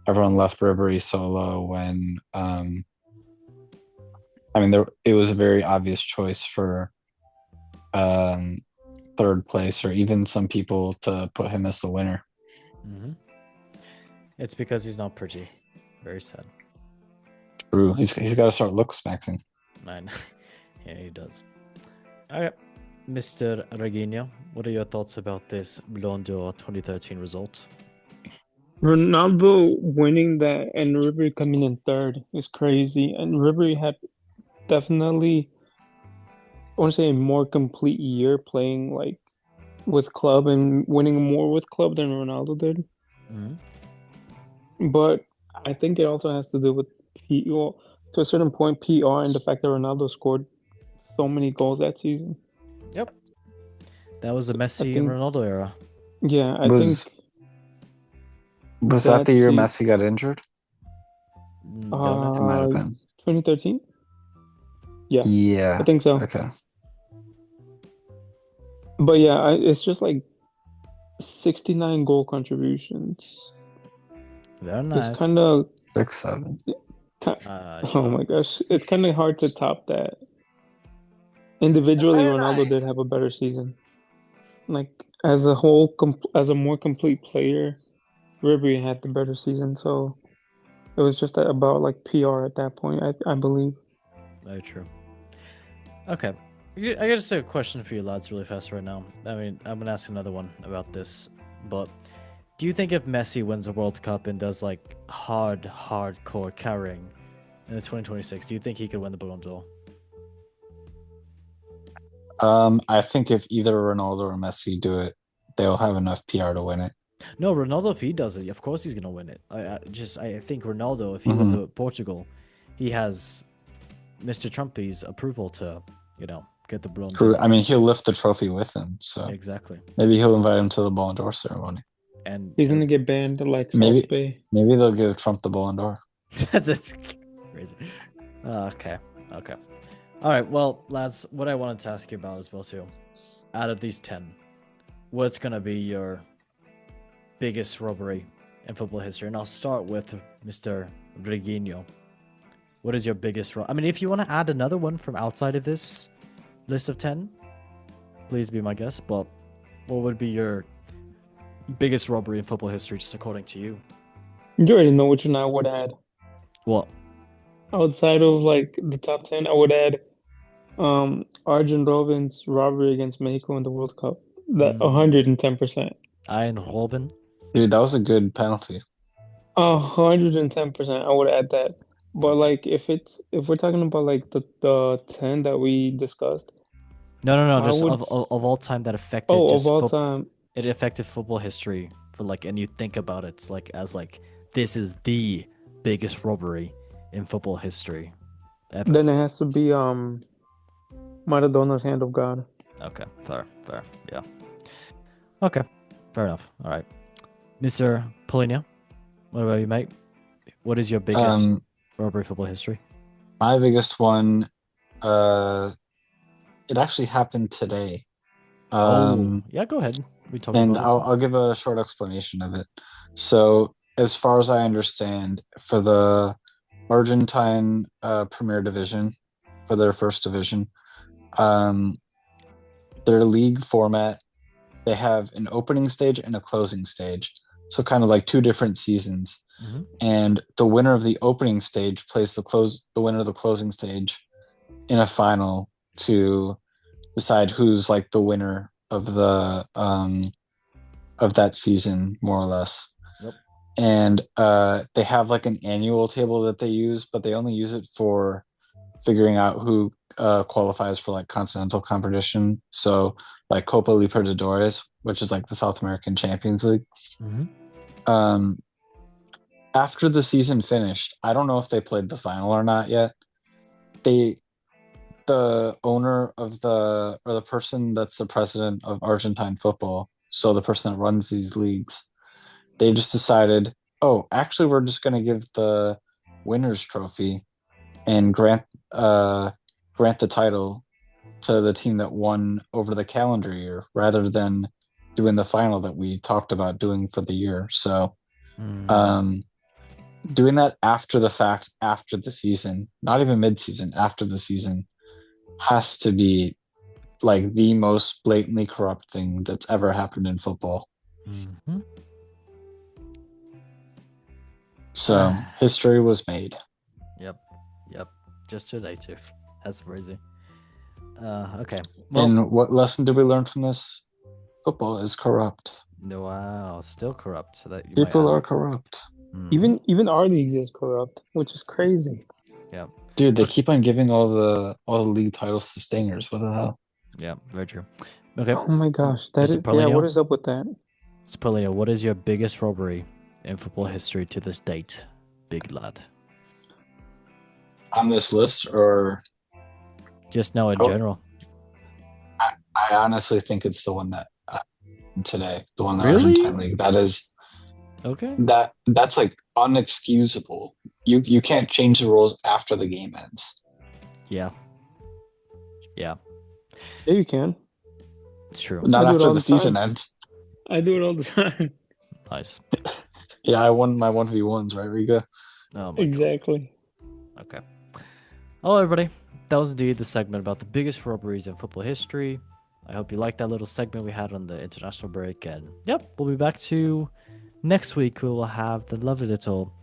everyone left Robbery so low when I mean it was a very obvious choice for third place or even some people to put him as the winner. It's because he's not pretty. Very sad. True. He's got to start looks maxing. Man, yeah, he does. Okay, Mr. Reginho, what are your thoughts about this Ballon d'Or 2013 result? Ronaldo winning that and Ribery coming in third is crazy. And Ribery had definitely, I want to say, a more complete year playing like with club and winning more with club than Ronaldo did. But I think it also has to do with well, to a certain point, PR and the fact that Ronaldo scored so many goals that season. Yep. That was the Messi and think- Ronaldo era. Yeah, I Was think that the year se- Messi got injured? Don't know. It might have been. 2013. Yeah, I Yeah. think so. Okay. But yeah, it's just like 69 goal contributions. Very It's nice. kind of, 6-7. Shut oh up. my gosh, it's kind of hard to top that. Individually, Ronaldo did have a better season. Like as a whole, as a more complete player, Ribery had the better season. So it was just about like PR at that point, I believe. Very true. Okay. I got just a question for you lads really fast right now. I mean, I'm gonna ask another one about this, but do you think if Messi wins a World Cup and does like hardcore carrying in the 2026, do you think he could win the Ballon d'Or? I think if either Ronaldo or Messi do it, they'll have enough PR to win it. No, Ronaldo, if he does it, of course he's gonna win it. I think Ronaldo, if he went Hmm. to Portugal, he has Mr. Trumpy's approval to, get the Ballon True. d'Or. I mean, he'll lift the trophy with him, so Exactly. maybe he'll invite him to the Ballon d'Or ceremony. And He's gonna get banned like South Maybe, Bay. maybe they'll give Trump the Ballon d'Or. that's crazy. Okay. Okay. All right. Well, lads, what I wanted to ask you about as well too, out of these 10, what's gonna be your biggest robbery in football history? And I'll start with Mr. Reguinho. What is your biggest I mean, if you want to add another one from outside of this list of 10, please be my guest. But what would be your biggest robbery in football history, just according to you? You already know which one I would add. What? Outside of like the top 10, I would add Arjen Robben's robbery against Mexico in the World Cup. That 110%. Iron Robin? Dude, that was a good penalty. 110%. I would add that. But Okay. like if we're talking about like the 10 that we discussed, No. I Just would of all time that affected of just all time. it affected football history for like, and you think about it like as like this is the biggest robbery in football history ever. Then it has to be Maradona's Hand of God. Okay, fair, yeah. Okay, fair enough. All right, Mr. Polino, what about you, mate? What is your biggest robbery football history? My biggest one, uh, it actually happened today. Yeah, go ahead. We talked And about this. I'll give a short explanation of it. So, as far as I understand, for the Argentine Premier Division, for their first division, um, their league format, they have an opening stage and a closing stage. So, kind of like two different seasons. Mm-hmm. And the winner of the opening stage plays the winner of the closing stage in a final to decide who's like the winner of that season, more or less. Yep. And they have like an annual table that they use, but they only use it for figuring out who qualifies for like continental competition. So like Copa Libertadores, which is like the South American Champions League. Mm-hmm. After the season finished, I don't know if they played the final or not yet. The owner of the person that's the president of Argentine football, so the person that runs these leagues, they just decided, oh, actually, we're just going to give the winners trophy and grant the title to the team that won over the calendar year rather than doing the final that we talked about doing for the year. So, doing that after the fact, after the season, not even mid-season, after the season, has to be like the most blatantly corrupt thing that's ever happened in football. Mm-hmm. So history was made. Yep. Just today too. That's crazy. Okay. Well, And what lesson did we learn from this? Football is corrupt. wow, still corrupt. So that you People might are add. corrupt. Even our leagues is corrupt, which is crazy. Yeah. Dude, they keep on giving all the league titles to Stingers. What the hell? Yeah, very true. Okay. Oh my gosh, that Mr. is yeah. What Polino? is up with that? Polino, what is your biggest robbery in football history to this date, big lad? On this list, or Just now in general. I honestly think it's the one that today, the one in the Really? Argentine league. That is Okay. that's like unexcusable. You can't change the rules after the game ends. Yeah. Yeah, Yeah, you can. it's true. Not I do it after all the the season time. ends. I do it all the time. Nice. Yeah, I won my 1v1s, right, Riga? Oh my Exactly. god. Okay. Hello, everybody. That was indeed the segment about the biggest robberies in football history. I hope you liked that little segment we had on the international break. And yep, we'll be back to next week. We will have the lovely little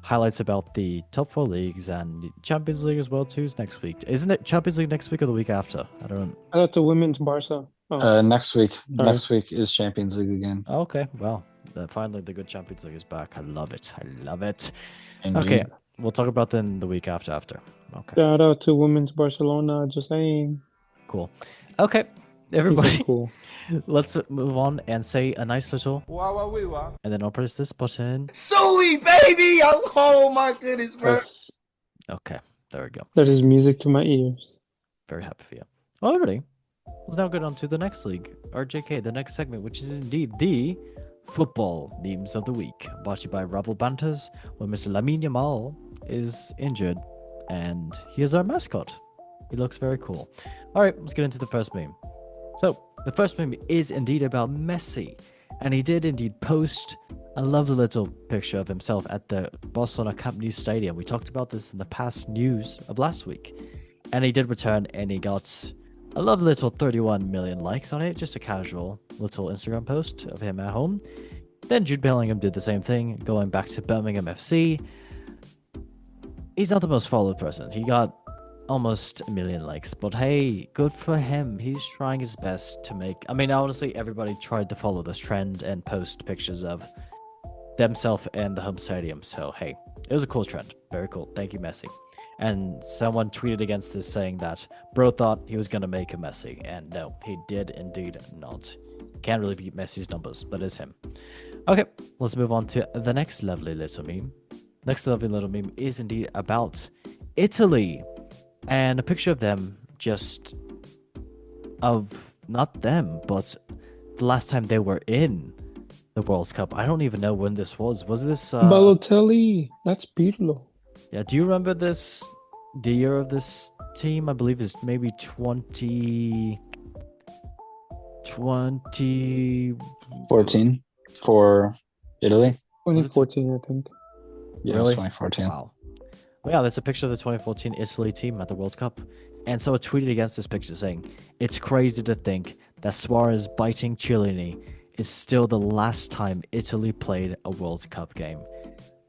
highlights about the top four leagues and Champions League as well too. Is next week? Isn't it Champions League next week or the week after? I don't know. I got the women's Barca. Oh, Next week. sorry. Next week is Champions League again. Okay, well, finally the good Champions League is back. I love it. I love it. Indeed. Okay, we'll talk about them the week after. Okay, Shout out to women's Barcelona. Just saying. cool. Okay, He everybody, said cool. let's move on and say a nice little, Wow. and then I'll press this button. Suey, baby! Oh my goodness, bro. Yes, Okay, there we go. that is music to my ears. Very happy for you. Well, everybody, let's now get on to the next league, RJK, the next segment, which is indeed the football memes of the week, brought to you by Ravel Banters, where Mr. Lamine Yamal is injured, and he is our mascot. He looks very cool. All right, let's get into the first meme. So, the first meme is indeed about Messi, and he did indeed post a lovely little picture of himself at the Barcelona Camp Nou Stadium. We talked about this in the past news of last week, and he did return, and he got a lovely little 31 million likes on it, just a casual little Instagram post of him at home. Then Jude Bellingham did the same thing, going back to Birmingham FC. He's not the most followed person. He got almost a million likes, but hey, good for him. He's trying his best to make. I mean, honestly, everybody tried to follow this trend and post pictures of themselves and the home stadium. So hey, it was a cool trend. Very cool. Thank you, Messi. And someone tweeted against this saying that bro thought he was gonna make a Messi, and no, he did indeed not. Can't really beat Messi's numbers, but it's him. Okay, let's move on to the next lovely little meme. Next lovely little meme is indeed about Italy, and a picture of them, just of not them, but the last time they were in the World Cup. I don't even know when this was. Was this Balotelli. That's Pirlo. Yeah, do you remember this? The year of this team, I believe, is maybe 2014 for Italy. 2014, I think. Yeah, Really? it's 2014. Wow. Well, yeah, there's a picture of the 2014 Italy team at the World Cup, and someone tweeted against this picture saying, "It's crazy to think that Suarez biting Chiellini is still the last time Italy played a World Cup game."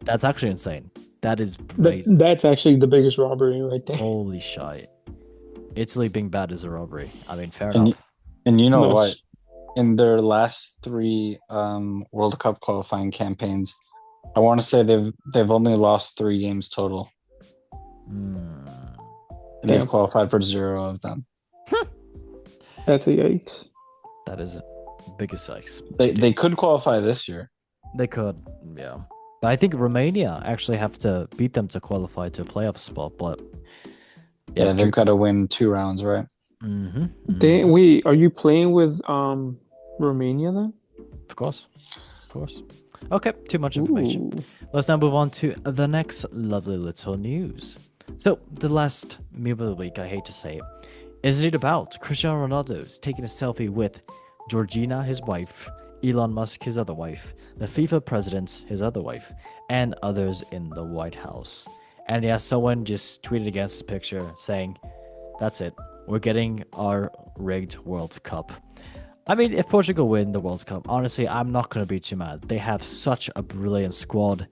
That's actually insane. That is crazy. That's actually the biggest robbery right there. Holy shit. Italy being bad is a robbery. I mean, fair And enough. And you know No, what? In their last three World Cup qualifying campaigns, I want to say they've only lost 3 games total. Hmm. And they've qualified for 0 of them. That's a yikes. That is biggest yikes. They could qualify this year. They could, yeah. But I think Romania actually have to beat them to qualify to a playoff spot. But Yeah, they've got to win 2 rounds, right? Wait, are you playing with Romania then? Of course. Okay, too much information. Ooh. Let's now move on to the next lovely little news. So, the last meme of the week, I hate to say it, is it about Cristiano Ronaldo's taking a selfie with Georgina, his wife, Elon Musk, his other wife, the FIFA president, his other wife, and others in the White House. And yeah, someone just tweeted against the picture saying, "That's it. We're getting our rigged World Cup." I mean, if Portugal win the World Cup, honestly, I'm not going to be too mad. They have such a brilliant squad.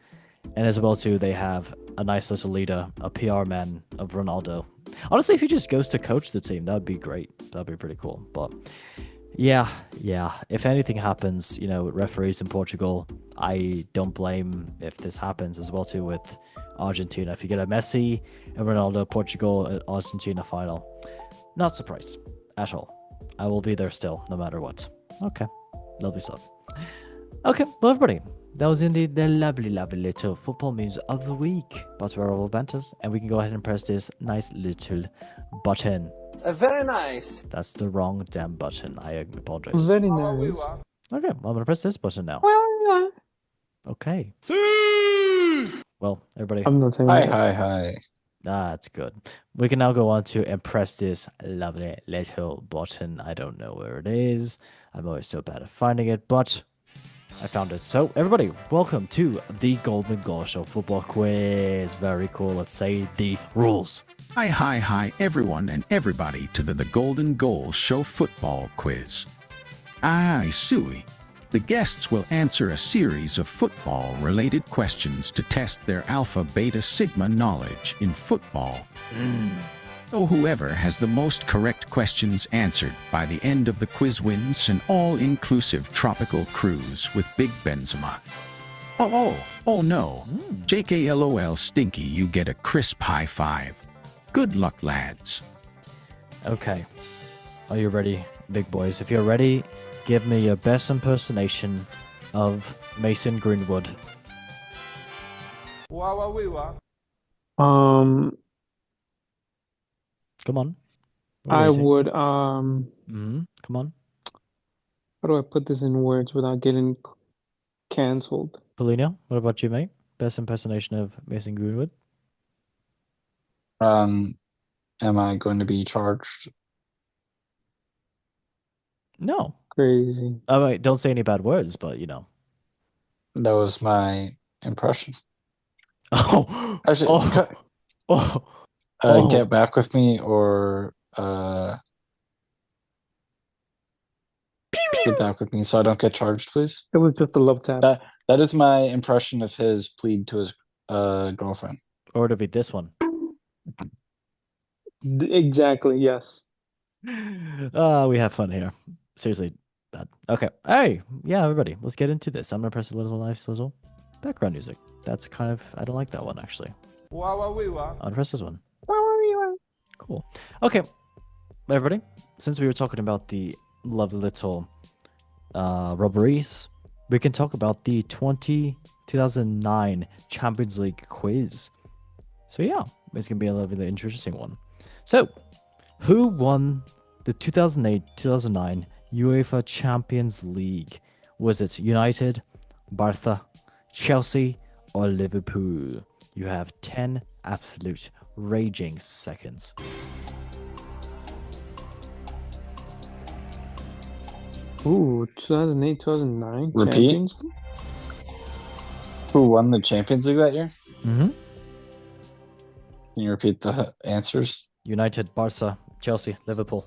And as well, too, they have a nice little leader, a PR man of Ronaldo. Honestly, if he just goes to coach the team, that would be great. That would be pretty cool. But yeah. If anything happens, with referees in Portugal, I don't blame if this happens as well, too, with Argentina. If you get a Messi and Ronaldo, Portugal, Argentina final, not surprised at all. I will be there still, no matter what. Okay. Lovely stuff. Okay, well, everybody, that was indeed the lovely little football memes of the week. But we're all banters, and we can go ahead and press this nice little button. Very nice. That's the wrong damn button. I apologize. Very nice. Okay, well, I'm going to press this button now. Okay. Well, everybody. I'm not saying Hi, that. hi, hi. That's good. We can now go on to impress this lovely little button. I don't know where it is. I'm always so bad at finding it, but I found it. So, everybody, welcome to the Golden Goal Show football quiz. Very cool. Let's say the rules. Hi, everyone and everybody to the Golden Goal Show football quiz. Aye, Suey. The guests will answer a series of football-related questions to test their alpha, beta, sigma knowledge in football. So whoever has the most correct questions answered by the end of the quiz wins an all-inclusive tropical cruise with Big Benzema. Oh no. JKLOL Stinky, you get a crisp high five. Good luck, lads. Okay. Are you ready, big boys? If you're ready, give me your best impersonation of Mason Greenwood. Um, Come on. We're I waiting. would Come on. how do I put this in words without getting canceled? Polino, what about you, mate? Best impersonation of Mason Greenwood? Am I going to be charged? No. Crazy. Oh, wait, don't say any bad words, but you know. That was my impression. Oh. Actually, Oh. get back with me or get back with me so I don't get charged, please. It was just a love tap. That is my impression of his plead to his girlfriend. Or to be this one. Exactly, yes. We have fun here. Seriously, bad. Okay. Hey, yeah, everybody, let's get into this. I'm gonna press a little nice little background music. That's kind of, I don't like that one actually. I'll press this one. Cool. Okay, everybody, since we were talking about the lovely little robberies, we can talk about the 2009 Champions League quiz. So yeah, it's gonna be a lovely interesting one. So, who won the 2008-2009 UEFA Champions League? Was it United, Barca, Chelsea, or Liverpool? You have 10 absolute raging seconds. Ooh, 2008, 2009 Repeat? Champions League? Who won the Champions League that year? Mm-hmm. Can you repeat the answers? United, Barca, Chelsea, Liverpool.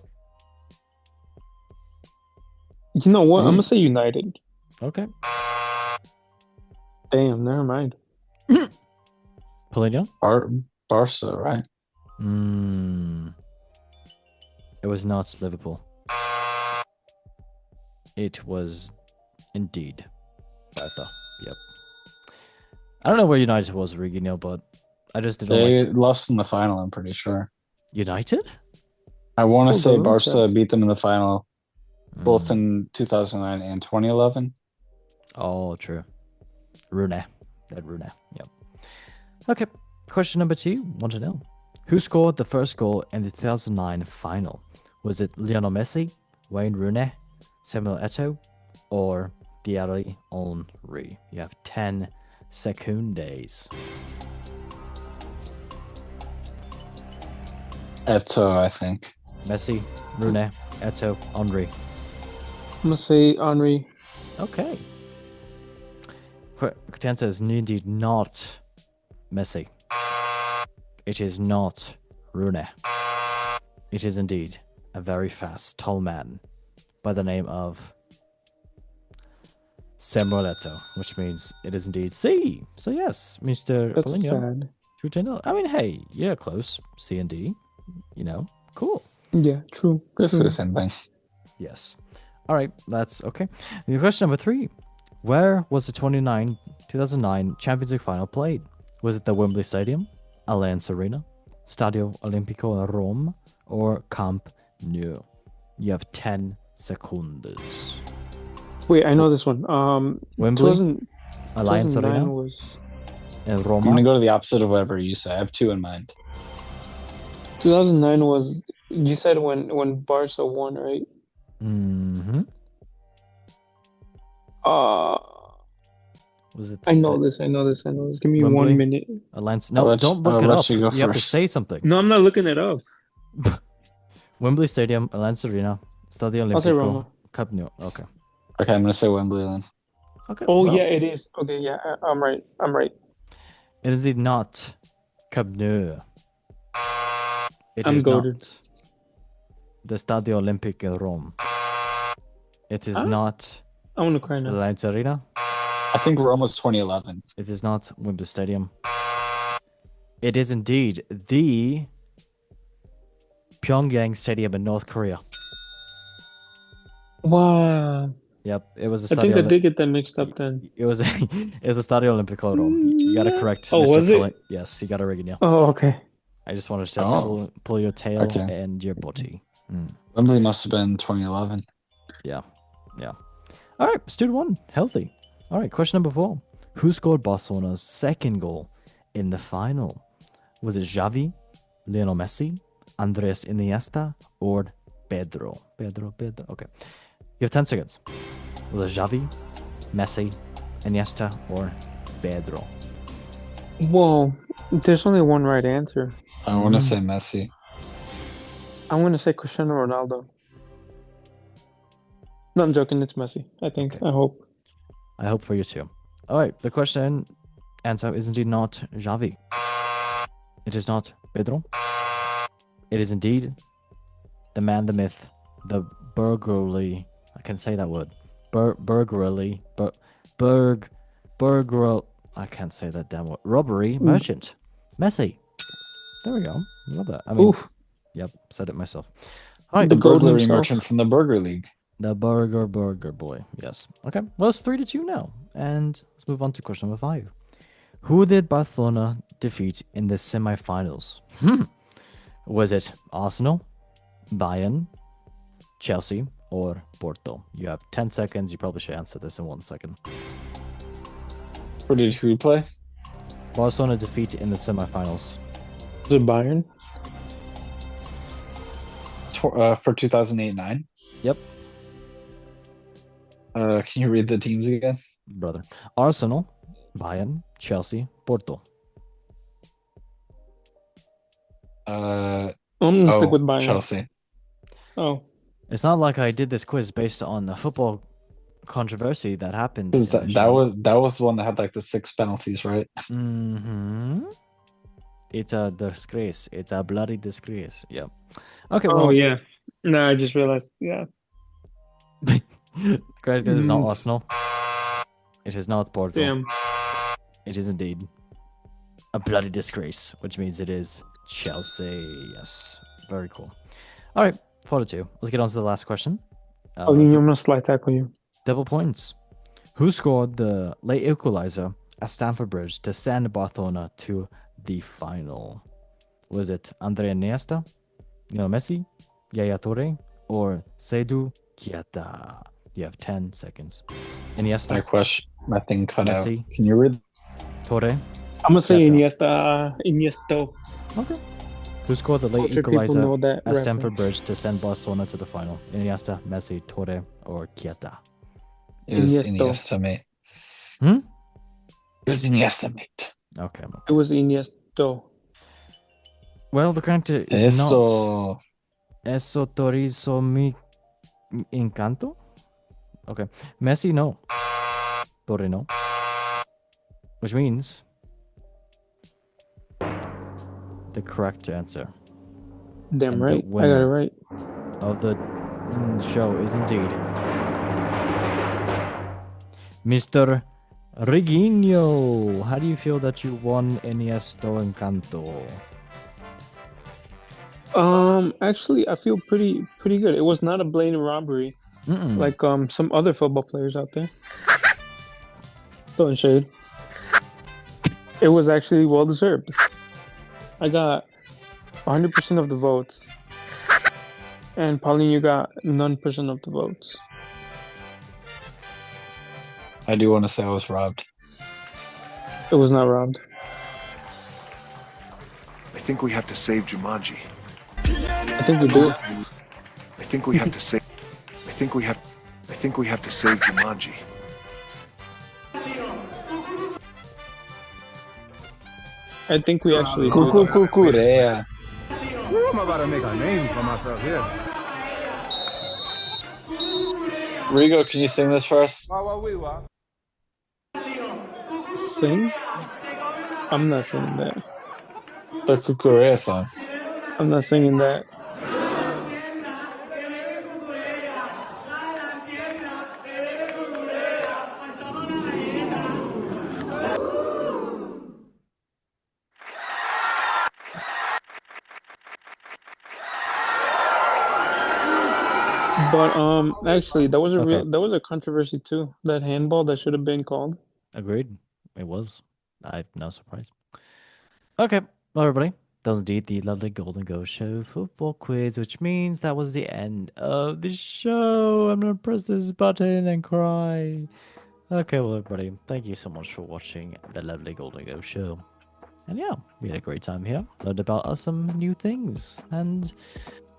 You know what? I'm gonna say United. Okay. Damn, never mind. Polino? Barca, right? It was not Liverpool. It was indeed Barca. Yep. I don't know where United was originally, but I just didn't They like lost in the final, I'm pretty sure. United. I want to Hold say on, let me Barca check. beat them in the final, both in 2009 and 2011. Oh, true. Rooney. That Rooney. Yep. Okay. Question number 2. 1-0. Who scored the first goal in the 2009 final? Was it Lionel Messi, Wayne Rooney, Samuel Eto'o, or Thierry Henry? You have 10 seconds. Eto'o, I think. Messi, Rooney, Eto'o, Henry. I'm gonna say Henry. Okay. Correct answer is indeed not Messi. It is not Rooney. It is indeed a very fast, tall man by the name of Samuel Eto'o, which means it is indeed C. So yes, Mr. That's Polino, sad. 2-0. I mean, hey, yeah, close. C and D. You know, cool. Yeah, true. Basically true. the same thing. Yes. All right, that's okay. The question number 3. Where was the 2009 Champions League final played? Was it the Wembley Stadium, Allianz Arena, Stadio Olimpico Rome, or Camp Nou? You have 10 seconds. Wait, I know this one. Wembley, 2000, Allianz 2009 Arena, was and I'm going to Roma. go to the opposite of whatever you say. I have 2 in mind. 2009 was, you said when Barca won, right? Mm-hmm. Was it? I know this. Give me Wembley? 1 minute. Alliance? I'll No, let don't you- look I'll it let up. you go You have to first. say something. No, I'm not looking it up. Wembley Stadium, Alliance Arena, Stadio I'll say Olimpico, Roma. Cup Nou. Okay. Okay, I'm gonna say Wembley then. Okay. Oh well, yeah, it is. Okay, yeah, I'm right. It is not Cup Nou. It I'm is goated. not the Stadio Olimpico in Rome. It is Huh? not I want to cry now. Alliance Arena. I think Rome was 2011. It is not Wembley Stadium. It is indeed the Pyongyang Stadium in North Korea. Wow. Yep, it was a I think I Stadio. did get that mixed up then. It was a Stadio Olimpico in Rome. You got to correct. Oh, Mr. was it? Yes, you got to rig it now. Oh, okay. I just wanted to Oh, pull your tail okay. and your body. Wembley must have been 2011. Yeah. All right, student one, healthy. All right, question number 4. Who scored Barcelona's second goal in the final? Was it Xavi, Lionel Messi, Andres Iniesta, or Pedro? Pedro. Okay. You have 10 seconds. Was it Xavi, Messi, Iniesta, or Pedro? Whoa. There's only one right answer. I want to say Messi. I'm gonna say Cristiano Ronaldo. No, I'm joking. It's Messi. I think. Okay. I hope. I hope for you too. All right, the question answer is indeed not Xavi. It is not Pedro. It is indeed the man, the myth, the burglary. I can say that word. Burglary. I can't say that damn word. Robbery merchant. Messi. There we go. Love that. I mean, Oof. yep, said it myself. All right, The The goat burglary himself. merchant from the Burger League. the burger boy. Yes. Okay. Well, it's 3-2 now. And let's move on to question number 5. Who did Barcelona defeat in the semifinals? Was it Arsenal, Bayern, Chelsea, or Porto? You have 10 seconds. You probably should answer this in 1 second. Who did who play? Barcelona defeat in the semifinals. Is it Bayern? For 2008-9. Yep, Can you read the teams again? brother. Arsenal, Bayern, Chelsea, Porto. Uh, I'm gonna stick with Bayern. Chelsea. Oh, It's not like I did this quiz based on the football controversy that happened. That was the one that had like the 6 penalties, right? It's a disgrace. It's a bloody disgrace. Yep. Okay. oh Well, yeah. No, I just realized. Yeah. granted, it is not Arsenal. It is not Porto. Damn. It is indeed a bloody disgrace, which means it is Chelsea. Yes. Very cool. All right. 4-2. Let's get on to the last question. Oh, I'm gonna slide tackle you. Double points. Who scored the late equalizer at Stamford Bridge to send Barcelona to the final? Was it Andrea Iniesta, Lionel Messi, Yaya Toure, or Seydou Keita? You have 10 seconds. Iniesta, My thing cut Messi. out. Can you read? Toure. I'm gonna say Keita. Iniesta. Okay. Who scored the late Culture people equalizer know that at Stamford reference. Bridge to send Barcelona to the final? Iniesta, Messi, Toure, or Keita? It was Iniesta. Iniesta, mate. Hmm? It was Iniesta, mate. Okay. It was Iniesta. Well, the correct is not. Eso. Eso torizo mi encanto? Okay. Messi, no. Torre, no. Which means the correct answer Damn And the right. I got winner. it right. of the show is indeed Mr. Riguinho. How do you feel that you won Iniesta Encanto? Actually, I feel pretty good. It was not a blatant robbery like some other football players out there. Throwing shade. It was actually well deserved. I got 100% of the votes, and Pauline, you got none percent of the votes. I do want to say I was robbed. It was not robbed. I think we have to save Jumanji. I think we do. I think we have to save. I think we have to save Jumanji. I think we actually do. though. Cucucucurea. I'm about to make a name for myself here. Rigo, can you sing this for us? Sing? I'm not singing that. The Cucurea song. I'm not singing that. But actually, that was a Okay. that was a controversy too. That handball that should have been called. Agreed. It was. I'm no surprise. Okay, well, everybody, that was indeed the lovely Golden Go Show football quiz, which means that was the end of the show. I'm gonna press this button and cry. Okay, well, everybody, thank you so much for watching the lovely Golden Go Show. And yeah, we had a great time here. Learned about some new things and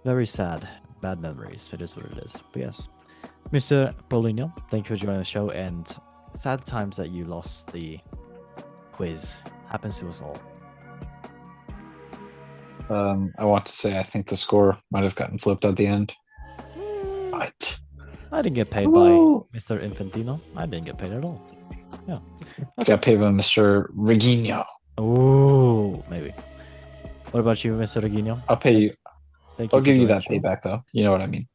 very sad, bad memories. It is what it is. But yes, Mr. Paulinho, thank you for joining the show. And sad times that you lost the quiz. Happens to us all. I want to say I think the score might have gotten flipped at the end. But I didn't get paid Ooh. by Mr. Infantino. I didn't get paid at all. Yeah. got paid by Mr. Reguinho. Oh, maybe. What about you, Mr. Reguinho? I'll pay you. Thank you. I'll for give you joining that the show. payback though. You know what I mean.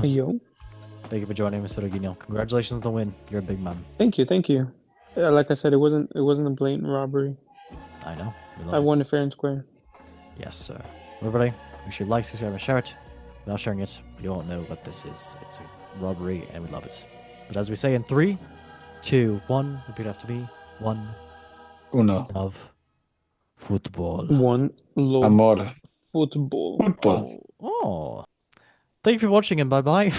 Yo, Thank you for joining, Mr. Reguinho. Congratulations on the win. You're a big man. thank you. Like I said, it wasn't a blatant robbery. I know. We love I it. won it fair and square. Yes, sir. Everybody, make sure you like, subscribe, and share it. Without sharing it, you won't know what this is. It's a robbery, and we love it. But as we say in 3, 2, 1, repeat after me. 1, Uno. love football. One love Amor. football. Football. Oh. Thank you for watching, and bye-bye.